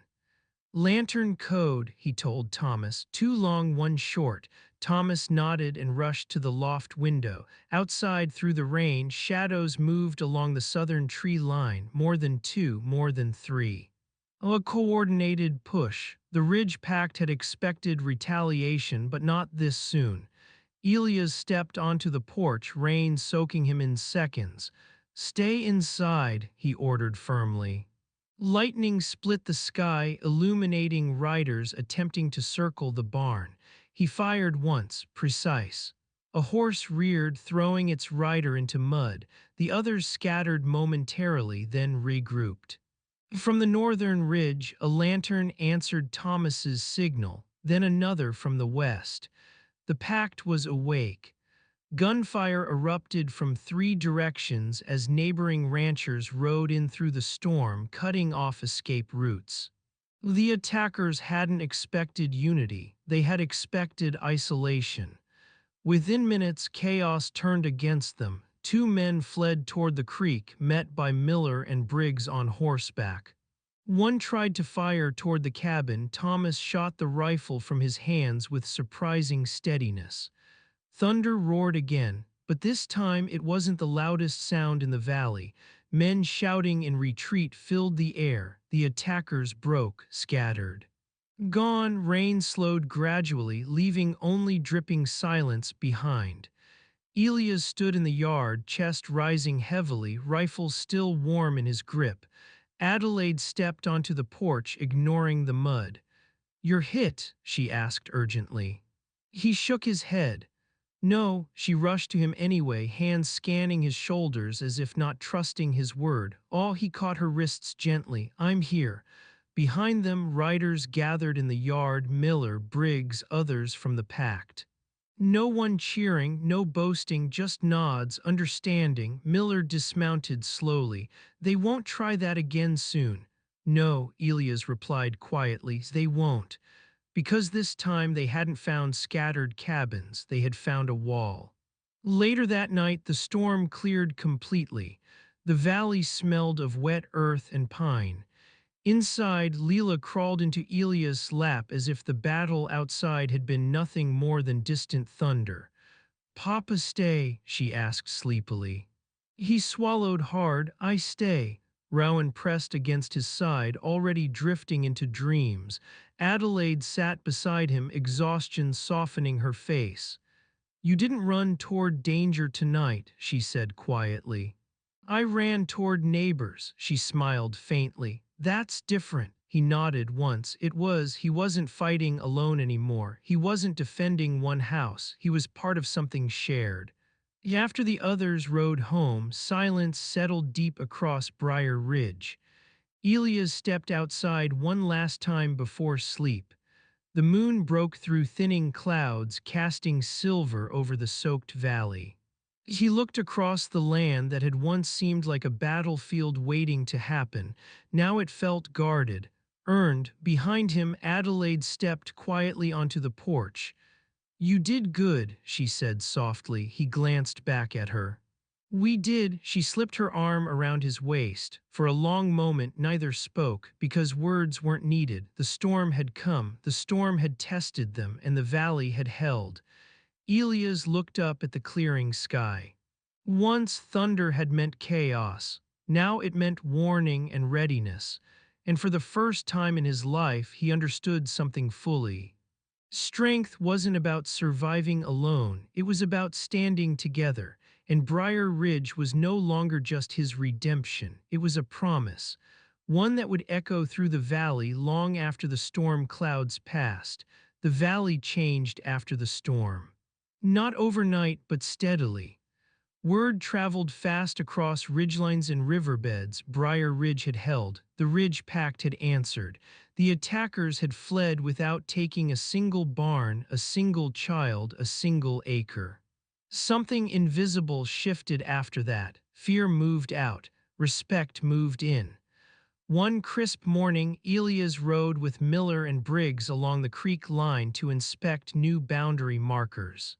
Lantern code, he told Thomas. 2 long, 1 short. Thomas nodded and rushed to the loft window. Outside, through the rain, shadows moved along the southern tree line. More than 2, more than 3. A coordinated push. The Ridge Pact had expected retaliation, but not this soon. Elias stepped onto the porch, rain soaking him in seconds. Stay inside, he ordered firmly. Lightning split the sky, illuminating riders attempting to circle the barn. He fired once, precise. A horse reared, throwing its rider into mud. The others scattered momentarily, then regrouped. From the northern ridge, a lantern answered Thomas's signal, then another from the west. The pact was awake. Gunfire erupted from three directions as neighboring ranchers rode in through the storm, cutting off escape routes. The attackers hadn't expected unity, they had expected isolation. Within minutes, chaos turned against them. Two men fled toward the creek, met by Miller and Briggs on horseback. One tried to fire toward the cabin. Thomas shot the rifle from his hands with surprising steadiness. Thunder roared again, but this time it wasn't the loudest sound in the valley. Men shouting in retreat filled the air. The attackers broke, scattered. Gone, rain slowed gradually, leaving only dripping silence behind. Elias stood in the yard, chest rising heavily, rifle still warm in his grip. Adelaide stepped onto the porch, ignoring the mud. "You're hit?" she asked urgently. He shook his head. "No." She rushed to him anyway, hands scanning his shoulders as if not trusting his word. He caught her wrists gently. "I'm here." Behind them, riders gathered in the yard, Miller, Briggs, others from the pact. No one cheering, no boasting, just nods, understanding. Miller dismounted slowly. "They won't try that again soon." "No," Elias replied quietly, "they won't." Because this time they hadn't found scattered cabins, they had found a wall. Later that night, the storm cleared completely. The valley smelled of wet earth and pine. Inside, Leela crawled into Elias' lap as if the battle outside had been nothing more than distant thunder. "Papa stay?" she asked sleepily. He swallowed hard. "I stay." Rowan pressed against his side, already drifting into dreams. Adelaide sat beside him, exhaustion softening her face. "You didn't run toward danger tonight," she said quietly. "I ran toward neighbors," she smiled faintly. "That's different." He nodded once. He wasn't fighting alone anymore. He wasn't defending one house. He was part of something shared. After the others rode home, silence settled deep across Briar Ridge. Elias stepped outside one last time before sleep. The moon broke through thinning clouds, casting silver over the soaked valley. He looked across the land that had once seemed like a battlefield waiting to happen. Now it felt guarded, earned. Behind him, Adelaide stepped quietly onto the porch. "You did good," she said softly. He glanced back at her. "We did." She slipped her arm around his waist. For a long moment, neither spoke, because words weren't needed. The storm had come, the storm had tested them, and the valley had held. Elias looked up at the clearing sky. Once thunder had meant chaos. Now it meant warning and readiness. And for the first time in his life, he understood something fully. Strength wasn't about surviving alone, it was about standing together, and Briar Ridge was no longer just his redemption, it was a promise, one that would echo through the valley long after the storm clouds passed. The valley changed after the storm. Not overnight, but steadily. Word traveled fast across ridgelines and riverbeds Briar Ridge had held. The Ridge Pact had answered. The attackers had fled without taking a single barn, a single child, a single acre. Something invisible shifted after that. Fear moved out. Respect moved in. One crisp morning, Elias rode with Miller and Briggs along the creek line to inspect new boundary markers.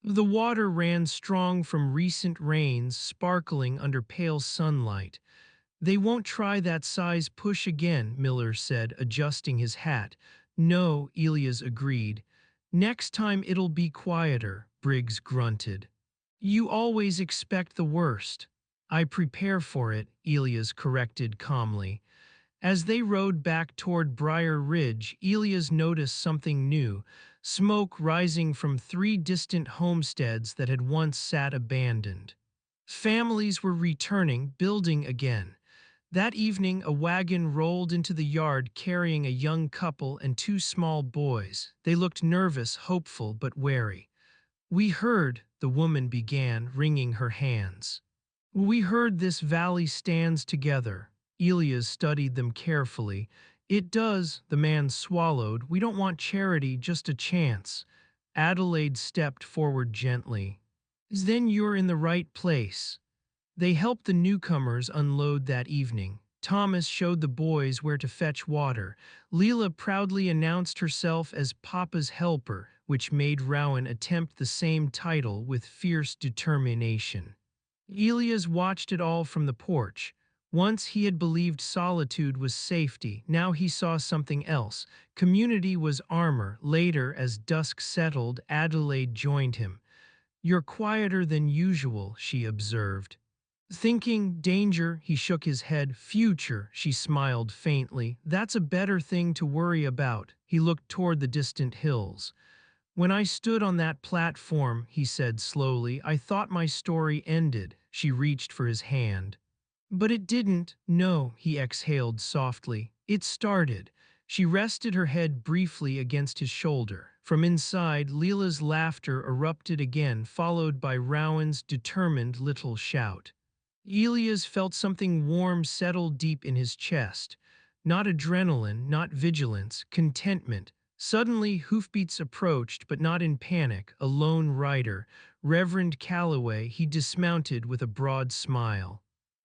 The water ran strong from recent rains, sparkling under pale sunlight. "They won't try that size push again," Miller said, adjusting his hat. "No," Elias agreed. "Next time it'll be quieter," Briggs grunted. "You always expect the worst." "I prepare for it," Elias corrected calmly. As they rode back toward Briar Ridge, Elias noticed something new. Smoke rising from three distant homesteads that had once sat abandoned. Families were returning, building again. That evening, a wagon rolled into the yard carrying a young couple and two small boys. They looked nervous, hopeful, but wary. "We heard," the woman began, wringing her hands. "We heard this valley stands together." Elias studied them carefully. "It does," the man swallowed. "We don't want charity, just a chance." Adelaide stepped forward gently. Then you're in the right place. They helped the newcomers unload that evening. Thomas showed the boys where to fetch water. Leela proudly announced herself as Papa's helper, which made Rowan attempt the same title with fierce determination. Elias watched it all from the porch. Once he had believed solitude was safety, now he saw something else. Community was armor. Later, as dusk settled, Adelaide joined him. "You're quieter than usual," she observed. Thinking danger, he shook his head. Future, she smiled faintly. That's a better thing to worry about. He looked toward the distant hills. When I stood on that platform, he said slowly, I thought my story ended. She reached for his hand. But it didn't. No, he exhaled softly. It started. She rested her head briefly against his shoulder. From inside, Leela's laughter erupted again, followed by Rowan's determined little shout. Elias felt something warm settle deep in his chest. Not adrenaline, not vigilance, contentment. Suddenly, hoofbeats approached, but not in panic. A lone rider, Reverend Calloway, he dismounted with a broad smile.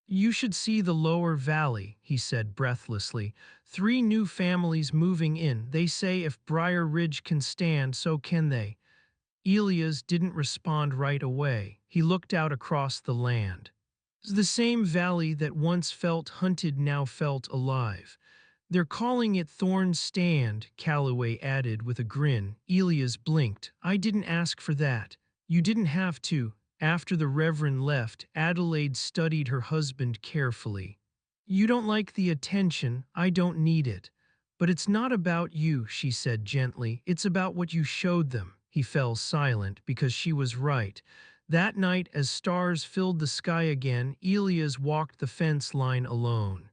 You should see the lower valley, he said breathlessly. 3 new families moving in. They say if Briar Ridge can stand, so can they. Elias didn't respond right away. He looked out across the land. The same valley that once felt hunted now felt alive. They're calling it Thorn's Stand, Calloway added with a grin. Elias blinked. I didn't ask for that. You didn't have to. After the Reverend left, Adelaide studied her husband carefully. You don't like the attention, I don't need it. But it's not about you, she said gently. It's about what you showed them. He fell silent because she was right. That night, as stars filled the sky again, Elias walked the fence line alone.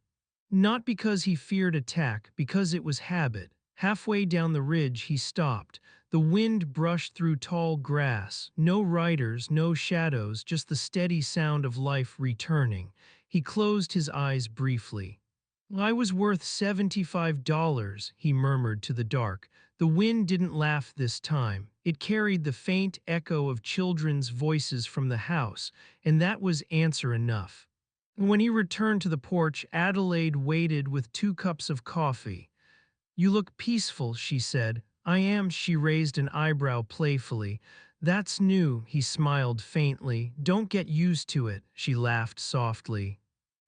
Not because he feared attack, because it was habit. Halfway down the ridge, he stopped. The wind brushed through tall grass. No riders, no shadows, just the steady sound of life returning. He closed his eyes briefly. I was worth $75, he murmured to the dark. The wind didn't laugh this time. It carried the faint echo of children's voices from the house, and that was answer enough. When he returned to the porch, Adelaide waited with 2 cups of coffee. You look peaceful, she said. I am, she raised an eyebrow playfully. That's new, he smiled faintly. Don't get used to it, she laughed softly.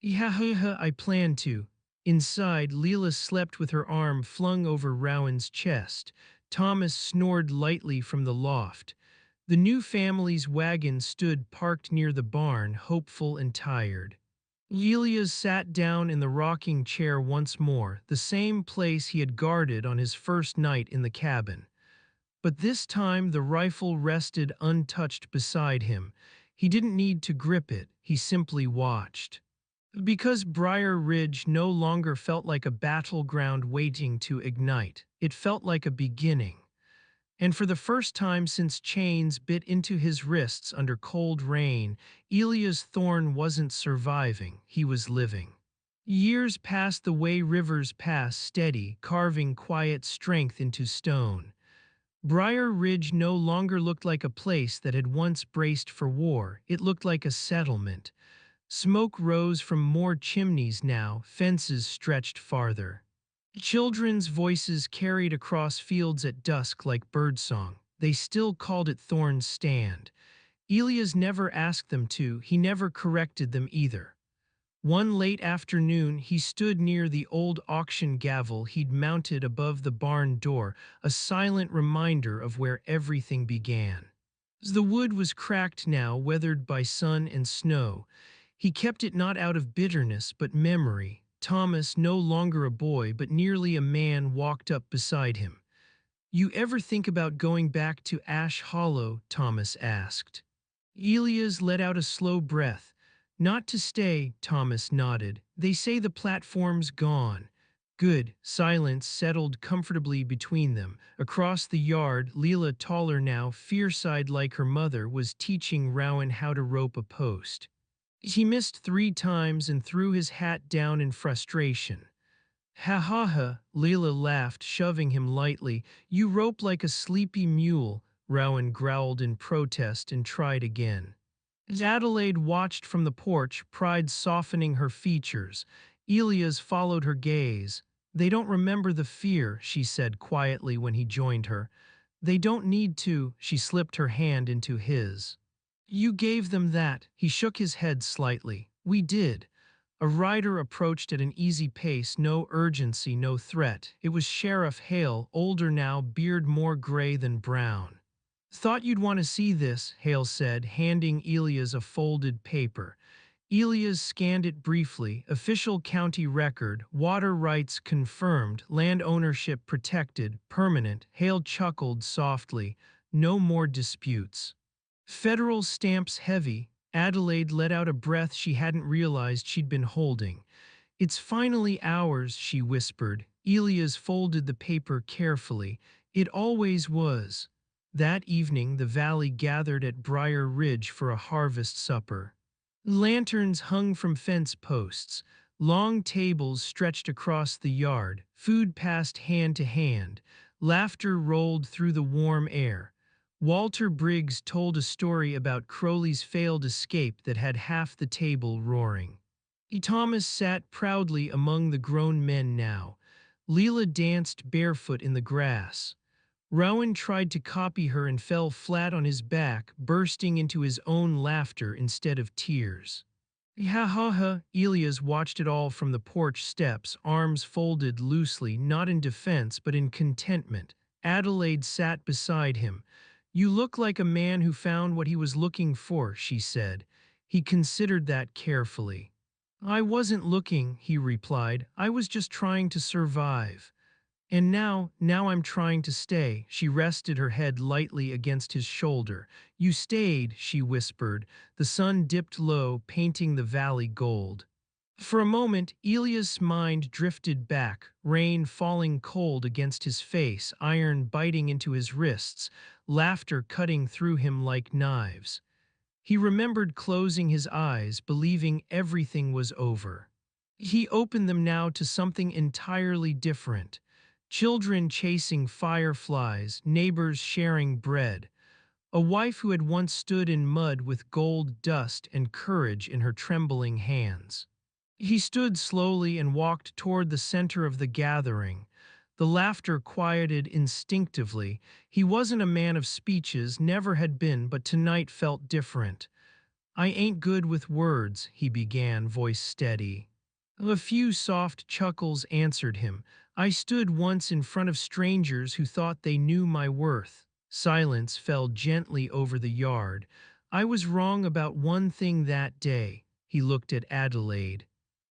Yeah, I plan to. Inside, Leela slept with her arm flung over Rowan's chest. Thomas snored lightly from the loft. The new family's wagon stood parked near the barn, hopeful and tired. Elias sat down in the rocking chair once more, the same place he had guarded on his first night in the cabin. But this time the rifle rested untouched beside him. He didn't need to grip it, he simply watched. Because Briar Ridge no longer felt like a battleground waiting to ignite, it felt like a beginning. And for the first time since chains bit into his wrists under cold rain, Elias Thorne wasn't surviving, he was living. Years passed the way rivers pass, steady, carving quiet strength into stone. Briar Ridge no longer looked like a place that had once braced for war, it looked like a settlement. Smoke rose from more chimneys now, fences stretched farther. Children's voices carried across fields at dusk like birdsong. They still called it Thorn's Stand. Elias never asked them to, he never corrected them either. One late afternoon, he stood near the old auction gavel he'd mounted above the barn door, a silent reminder of where everything began. The wood was cracked now, weathered by sun and snow. He kept it not out of bitterness but memory. Thomas, no longer a boy but nearly a man, walked up beside him. You ever think about going back to Ash Hollow? Thomas asked. Elias let out a slow breath. Not to stay, Thomas nodded. They say the platform's gone. Good. Silence settled comfortably between them. Across the yard, Leela, taller now, fierce-eyed like her mother, was teaching Rowan how to rope a post. He missed 3 times and threw his hat down in frustration. Ha ha ha, Leela laughed, shoving him lightly. You rope like a sleepy mule. Rowan growled in protest and tried again. As Adelaide watched from the porch, pride softening her features, Elias followed her gaze. They don't remember the fear, she said quietly when he joined her. They don't need to, she slipped her hand into his. You gave them that, he shook his head slightly. We did. A rider approached at an easy pace, no urgency, no threat. It was Sheriff Hale, older now, beard more gray than brown. Thought you'd want to see this, Hale said, handing Elias a folded paper. Elias scanned it briefly. Official county record, water rights confirmed, land ownership protected, permanent. Hale chuckled softly. No more disputes. Federal stamps heavy. Adelaide let out a breath she hadn't realized she'd been holding. It's finally ours, she whispered. Elias folded the paper carefully. It always was. That evening, the valley gathered at Briar Ridge for a harvest supper. Lanterns hung from fence posts. Long tables stretched across the yard. Food passed hand to hand. Laughter rolled through the warm air. Walter Briggs told a story about Crowley's failed escape that had half the table roaring. Thomas sat proudly among the grown men now. Leela danced barefoot in the grass. Rowan tried to copy her and fell flat on his back, bursting into his own laughter instead of tears. Ha ha ha, Elias watched it all from the porch steps, arms folded loosely, not in defense but in contentment. Adelaide sat beside him. You look like a man who found what he was looking for, she said. He considered that carefully. I wasn't looking, he replied. I was just trying to survive. And now I'm trying to stay. She rested her head lightly against his shoulder. You stayed, she whispered. The sun dipped low, painting the valley gold. For a moment, Elias' mind drifted back, rain falling cold against his face, iron biting into his wrists, laughter cutting through him like knives. He remembered closing his eyes, believing everything was over. He opened them now to something entirely different. Children chasing fireflies, neighbors sharing bread, a wife who had once stood in mud with gold dust and courage in her trembling hands. He stood slowly and walked toward the center of the gathering. The laughter quieted instinctively. He wasn't a man of speeches, never had been, but tonight felt different. I ain't good with words, he began, voice steady. A few soft chuckles answered him. I stood once in front of strangers who thought they knew my worth. Silence fell gently over the yard. I was wrong about one thing that day. He looked at Adelaide.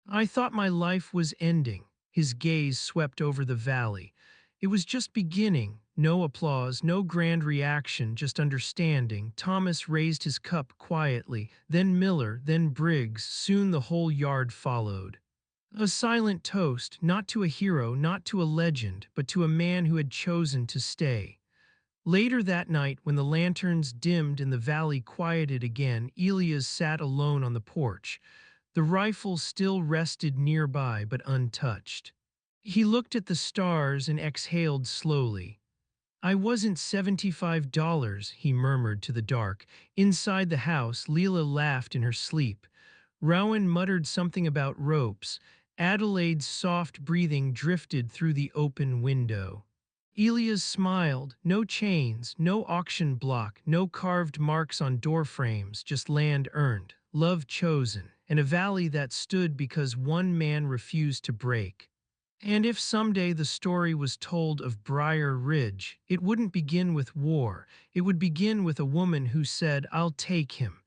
I thought my life was ending. His gaze swept over the valley. It was just beginning. No applause, no grand reaction, just understanding. Thomas raised his cup quietly, then Miller, then Briggs. Soon the whole yard followed. A silent toast, not to a hero, not to a legend, but to a man who had chosen to stay. Later that night, when the lanterns dimmed and the valley quieted again, Elias sat alone on the porch. The rifle still rested nearby, but untouched. He looked at the stars and exhaled slowly. I wasn't $75, he murmured to the dark. Inside the house, Leela laughed in her sleep. Rowan muttered something about ropes. Adelaide's soft breathing drifted through the open window. Elias smiled. No chains, no auction block, no carved marks on door frames, just land earned, love chosen, and a valley that stood because one man refused to break. And if someday the story was told of Briar Ridge, it wouldn't begin with war. It would begin with a woman who said, I'll take him,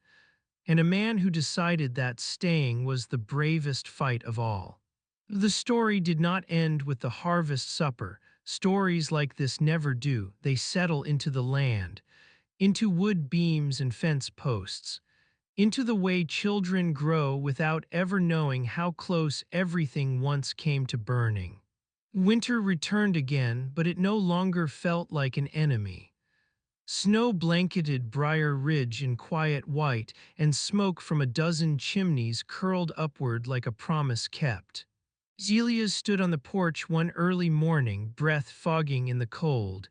and a man who decided that staying was the bravest fight of all. The story did not end with the harvest supper. Stories like this never do. They settle into the land, into wood beams and fence posts, into the way children grow without ever knowing how close everything once came to burning. Winter returned again, but it no longer felt like an enemy. Snow blanketed Briar Ridge in quiet white, and smoke from a dozen chimneys curled upward like a promise kept. Elias stood on the porch one early morning, breath fogging in the cold.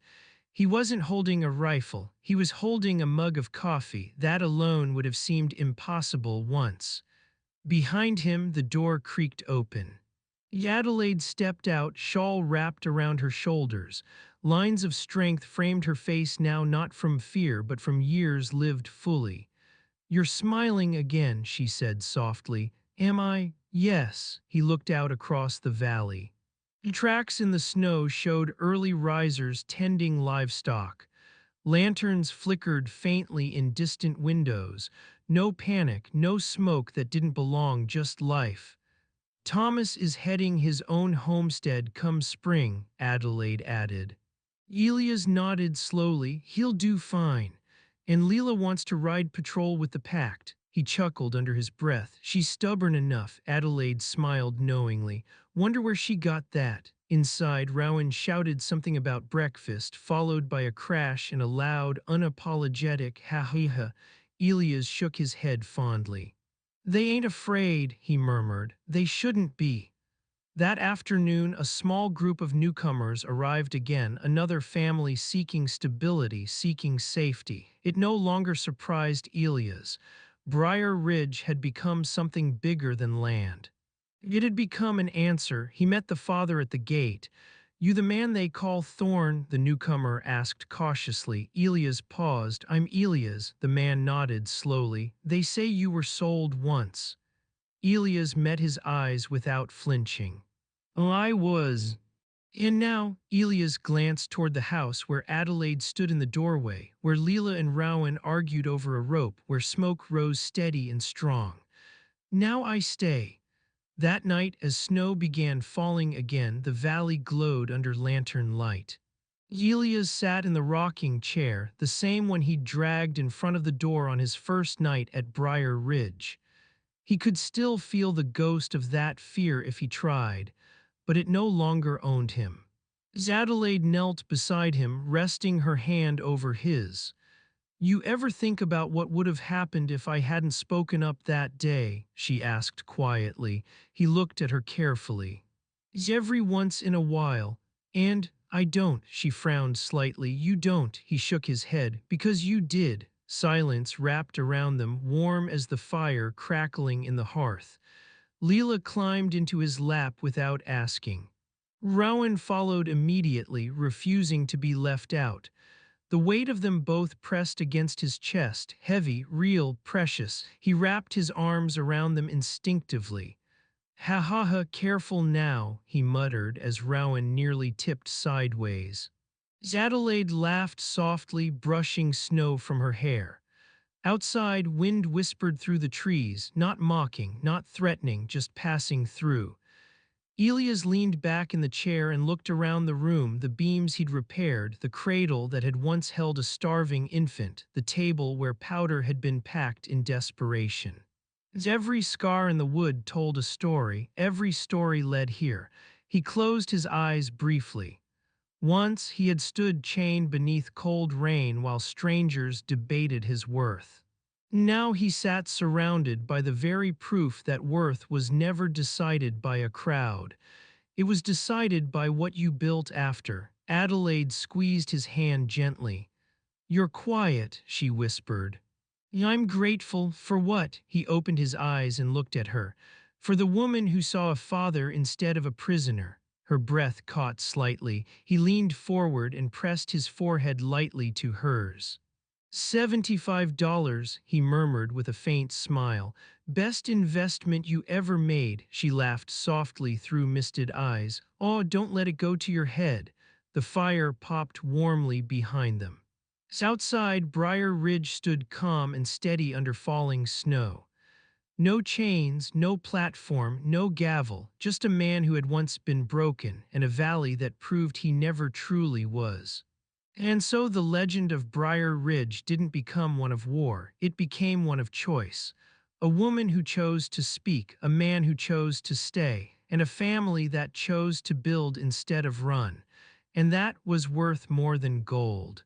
He wasn't holding a rifle, he was holding a mug of coffee. That alone would have seemed impossible once. Behind him, the door creaked open. Adelaide stepped out, shawl wrapped around her shoulders. Lines of strength framed her face now, not from fear but from years lived fully. "You're smiling again," she said softly. "Am I?" "Yes." He looked out across the valley. Tracks in the snow showed early risers tending livestock. Lanterns flickered faintly in distant windows. No panic, no smoke that didn't belong, just life. "Thomas is heading his own homestead come spring," Adelaide added. Elias nodded slowly. "He'll do fine. And Leela wants to ride patrol with the pact." He chuckled under his breath. "She's stubborn enough." Adelaide smiled knowingly. "Wonder where she got that." Inside, Rowan shouted something about breakfast, followed by a crash and a loud, unapologetic ha-ha-ha. Elias shook his head fondly. "They ain't afraid," he murmured. "They shouldn't be." That afternoon, a small group of newcomers arrived again, another family seeking stability, seeking safety. It no longer surprised Elias. Briar Ridge had become something bigger than land. It had become an answer. He met the father at the gate. "You the man they call Thorn?" the newcomer asked cautiously. Elias paused. "I'm Elias," the man nodded slowly. "They say you were sold once." Elias met his eyes without flinching. "I was." And now, Elias glanced toward the house where Adelaide stood in the doorway, where Leela and Rowan argued over a rope, where smoke rose steady and strong. "Now I stay." That night, as snow began falling again, the valley glowed under lantern light. Elias sat in the rocking chair, the same one he'd dragged in front of the door on his first night at Briar Ridge. He could still feel the ghost of that fear if he tried, but it no longer owned him. Adelaide knelt beside him, resting her hand over his. "You ever think about what would have happened if I hadn't spoken up that day?" she asked quietly. He looked at her carefully. "Every once in a while. And I don't." She frowned slightly. "You don't." He shook his head. "Because you did." Silence wrapped around them, warm as the fire crackling in the hearth. Leela climbed into his lap without asking. Rowan followed immediately, refusing to be left out. The weight of them both pressed against his chest, heavy, real, precious. He wrapped his arms around them instinctively. "Ha-ha-ha, careful now," he muttered as Rowan nearly tipped sideways. Adelaide laughed softly, brushing snow from her hair. Outside, wind whispered through the trees, not mocking, not threatening, just passing through. Elias leaned back in the chair and looked around the room, the beams he'd repaired, the cradle that had once held a starving infant, the table where powder had been packed in desperation. Every scar in the wood told a story, every story led here. He closed his eyes briefly. Once he had stood chained beneath cold rain while strangers debated his worth. Now he sat surrounded by the very proof that worth was never decided by a crowd. It was decided by what you built after. Adelaide squeezed his hand gently. "You're quiet," she whispered. "I'm grateful for what?" He opened his eyes and looked at her. "For the woman who saw a father instead of a prisoner." Her breath caught slightly. He leaned forward and pressed his forehead lightly to hers. $75, he murmured with a faint smile. "Best investment you ever made," she laughed softly through misted eyes. "Oh, don't let it go to your head." The fire popped warmly behind them. Outside, Briar Ridge stood calm and steady under falling snow. No chains, no platform, no gavel, just a man who had once been broken, and a valley that proved he never truly was. And so the legend of Briar Ridge didn't become one of war, it became one of choice. A woman who chose to speak, a man who chose to stay, and a family that chose to build instead of run. And that was worth more than gold.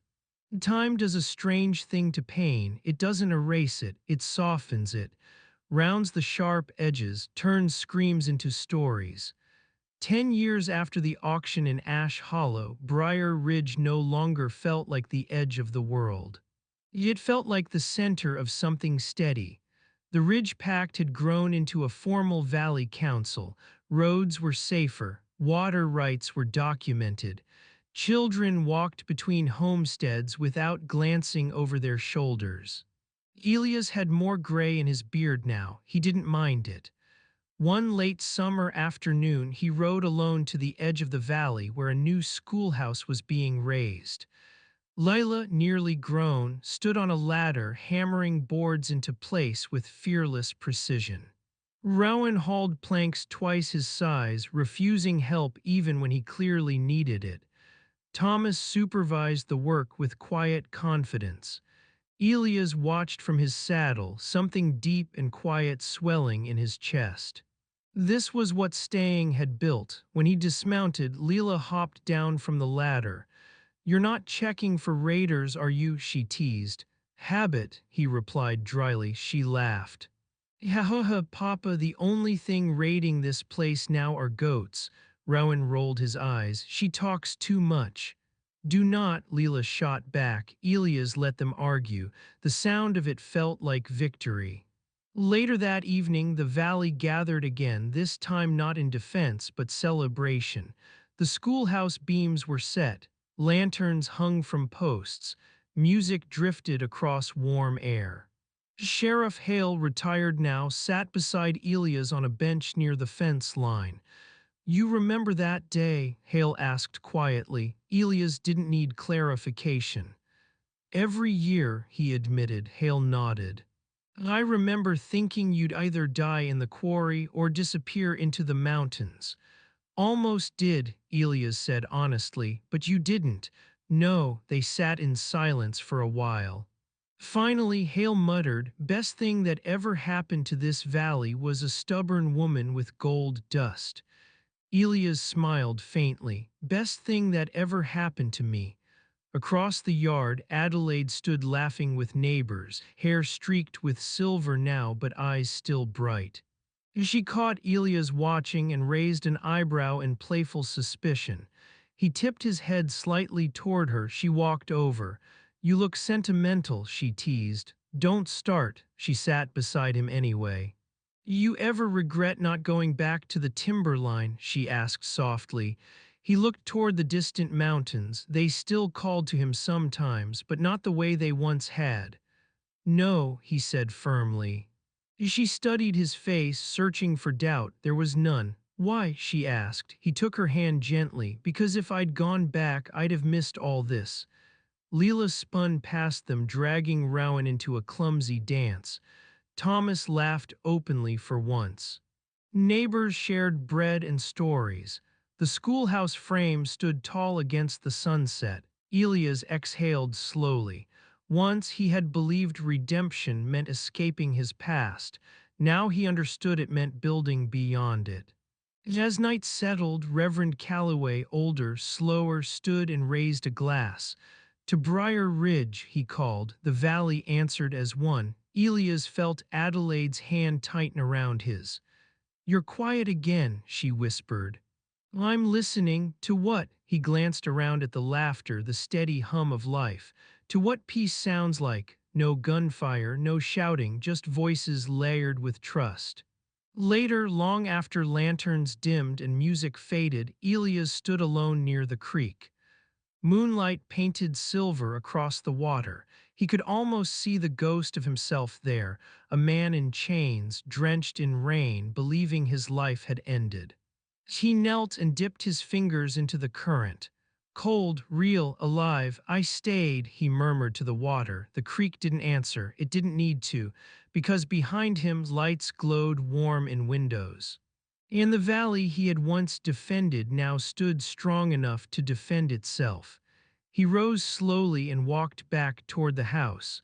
Time does a strange thing to pain. It doesn't erase it, it softens it, rounds the sharp edges, turns screams into stories. 10 years after the auction in Ash Hollow, Briar Ridge no longer felt like the edge of the world. It felt like the center of something steady. The Ridge Pact had grown into a formal valley council. Roads were safer, water rights were documented. Children walked between homesteads without glancing over their shoulders. Elias had more gray in his beard now. He didn't mind it. One late summer afternoon, he rode alone to the edge of the valley where a new schoolhouse was being raised. Lila, nearly grown, stood on a ladder, hammering boards into place with fearless precision. Rowan hauled planks twice his size, refusing help even when he clearly needed it. Thomas supervised the work with quiet confidence. Elias watched from his saddle, something deep and quiet swelling in his chest. This was what Stang had built. When he dismounted, Leela hopped down from the ladder. "You're not checking for raiders, are you?" she teased. "Habit," he replied dryly. She laughed. "Ha, Papa, the only thing raiding this place now are goats." Rowan rolled his eyes. "She talks too much." "Do not," Leela shot back. Elias let them argue. The sound of it felt like victory. Later that evening, the valley gathered again, this time not in defense but celebration. The schoolhouse beams were set, lanterns hung from posts, music drifted across warm air. Sheriff Hale, retired now, sat beside Elias on a bench near the fence line. "You remember that day?" Hale asked quietly. Elias didn't need clarification. "Every year," he admitted. Hale nodded. "I remember thinking you'd either die in the quarry or disappear into the mountains." "Almost did," Elias said honestly, "but you didn't." "No." They sat in silence for a while. Finally, Hale muttered, "Best thing that ever happened to this valley was a stubborn woman with gold dust." Elias smiled faintly. "Best thing that ever happened to me." Across the yard, Adelaide stood laughing with neighbors, hair streaked with silver now but eyes still bright. She caught Elias watching and raised an eyebrow in playful suspicion. He tipped his head slightly toward her. She walked over. "You look sentimental," she teased. "Don't start." She sat beside him anyway. "You ever regret not going back to the timberline?" she asked softly. He looked toward the distant mountains. They still called to him sometimes, but not the way they once had. "No," he said firmly. She studied his face, searching for doubt. There was none. "Why?" she asked. He took her hand gently. "Because if I'd gone back, I'd have missed all this." Leela spun past them, dragging Rowan into a clumsy dance. Thomas laughed openly for once. Neighbors shared bread and stories. The schoolhouse frame stood tall against the sunset. Elias exhaled slowly. Once he had believed redemption meant escaping his past. Now he understood it meant building beyond it. As night settled, Reverend Calloway, older, slower, stood and raised a glass. "To Briar Ridge," he called. The valley answered as one. Elias felt Adelaide's hand tighten around his. "You're quiet again," she whispered. "I'm listening. To what?" He glanced around at the laughter, the steady hum of life. "To what peace sounds like. No gunfire, no shouting, just voices layered with trust." Later, long after lanterns dimmed and music faded, Elias stood alone near the creek. Moonlight painted silver across the water. He could almost see the ghost of himself there, a man in chains, drenched in rain, believing his life had ended. He knelt and dipped his fingers into the current. "Cold, real, alive, I stayed," he murmured to the water. The creek didn't answer. It didn't need to, because behind him lights glowed warm in windows. And the valley he had once defended now stood strong enough to defend itself. He rose slowly and walked back toward the house,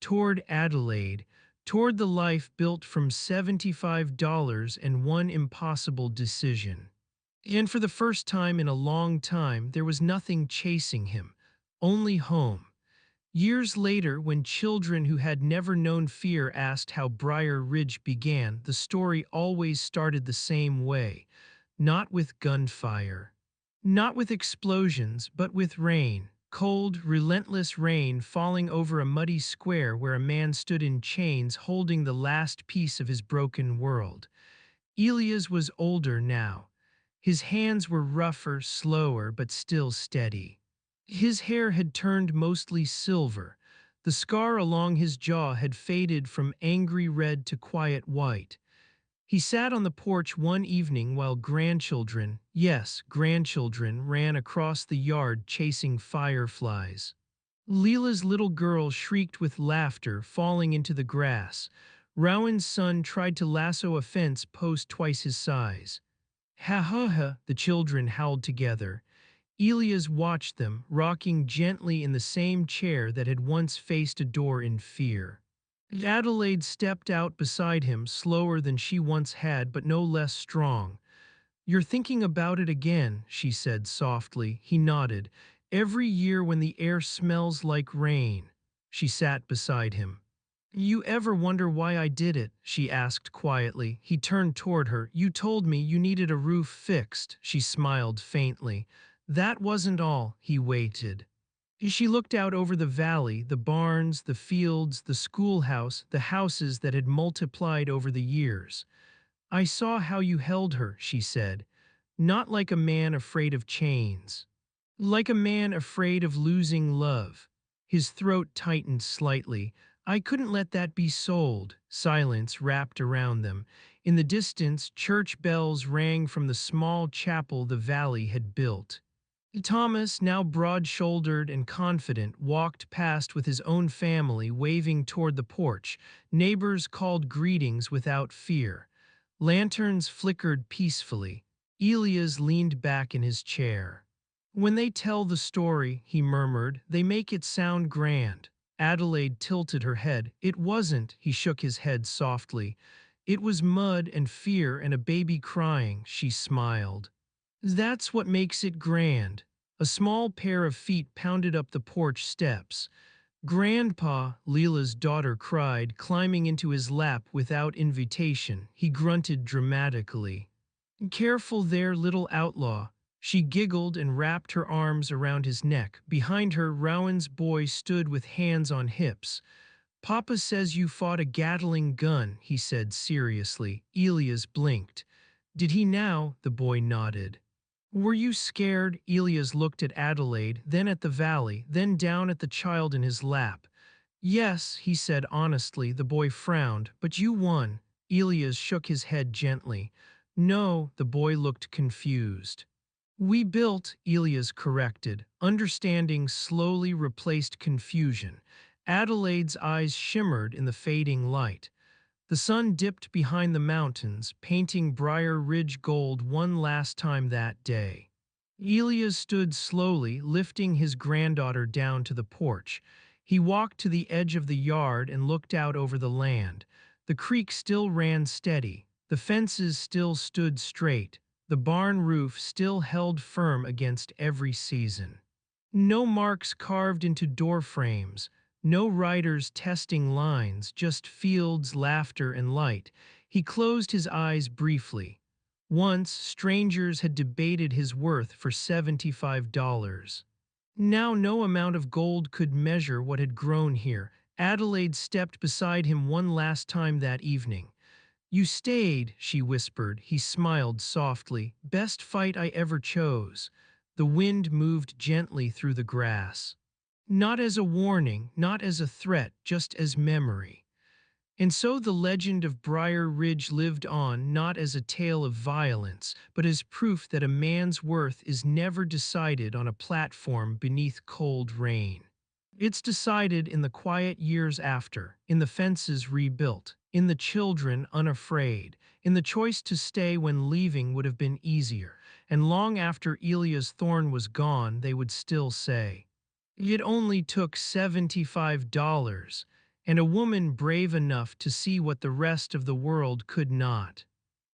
toward Adelaide, toward the life built from $75 and one impossible decision. And for the first time in a long time, there was nothing chasing him, only home. Years later, when children who had never known fear asked how Briar Ridge began, the story always started the same way. not with gunfire. Not with explosions, but with rain. Cold, relentless rain falling over a muddy square where a man stood in chains holding the last piece of his broken world. Elias was older now. His hands were rougher, slower, but still steady. His hair had turned mostly silver. The scar along his jaw had faded from angry red to quiet white. He sat on the porch one evening while grandchildren, yes, grandchildren, ran across the yard chasing fireflies. Leela's little girl shrieked with laughter, falling into the grass. Rowan's son tried to lasso a fence post twice his size. Ha ha ha, the children howled together. Elias watched them, rocking gently in the same chair that had once faced a door in fear. Adelaide stepped out beside him, slower than she once had, but no less strong. "You're thinking about it again," she said softly. He nodded. "Every year when the air smells like rain." She sat beside him. "You ever wonder why I did it?" she asked quietly. He turned toward her. "You told me you needed a roof fixed." She smiled faintly. "That wasn't all." He waited. She looked out over the valley, the barns, the fields, the schoolhouse, the houses that had multiplied over the years. "I saw how you held her," she said. "Not like a man afraid of chains. Like a man afraid of losing love." His throat tightened slightly. "I couldn't let that be sold." Silence wrapped around them. In the distance, church bells rang from the small chapel the valley had built. Thomas, now broad-shouldered and confident, walked past with his own family, waving toward the porch. Neighbors called greetings without fear. Lanterns flickered peacefully. Elias leaned back in his chair. "When they tell the story," he murmured, "they make it sound grand." Adelaide tilted her head. "It wasn't." He shook his head softly. "It was mud and fear and a baby crying." She smiled. "That's what makes it grand." A small pair of feet pounded up the porch steps. "Grandpa," Leela's daughter cried, climbing into his lap without invitation. He grunted dramatically. "Careful there, little outlaw." She giggled and wrapped her arms around his neck. Behind her, Rowan's boy stood with hands on hips. "Papa says you fought a Gatling gun," he said seriously. Elias blinked. "Did he now?" The boy nodded. "Were you scared?" Elias looked at Adelaide, then at the valley, then down at the child in his lap. "Yes," he said honestly. The boy frowned. "But you won." Elias shook his head gently. "No." The boy looked confused. "We built," Elias corrected. Understanding slowly replaced confusion. Adelaide's eyes shimmered in the fading light. The sun dipped behind the mountains, painting Briar Ridge gold one last time that day. Elias stood slowly, lifting his granddaughter down to the porch. He walked to the edge of the yard and looked out over the land. The creek still ran steady. The fences still stood straight. The barn roof still held firm against every season. No marks carved into door frames. No riders testing lines, just fields, laughter, and light. He closed his eyes briefly. Once, strangers had debated his worth for $75. Now no amount of gold could measure what had grown here. Adelaide stepped beside him one last time that evening. "You stayed," she whispered. He smiled softly. "Best fight I ever chose." The wind moved gently through the grass. Not as a warning, not as a threat, just as memory. And so the legend of Briar Ridge lived on, not as a tale of violence, but as proof that a man's worth is never decided on a platform beneath cold rain. It's decided in the quiet years after, in the fences rebuilt, in the children unafraid, in the choice to stay when leaving would have been easier, and long after Elias Thorne was gone, they would still say, "It only took $75, and a woman brave enough to see what the rest of the world could not."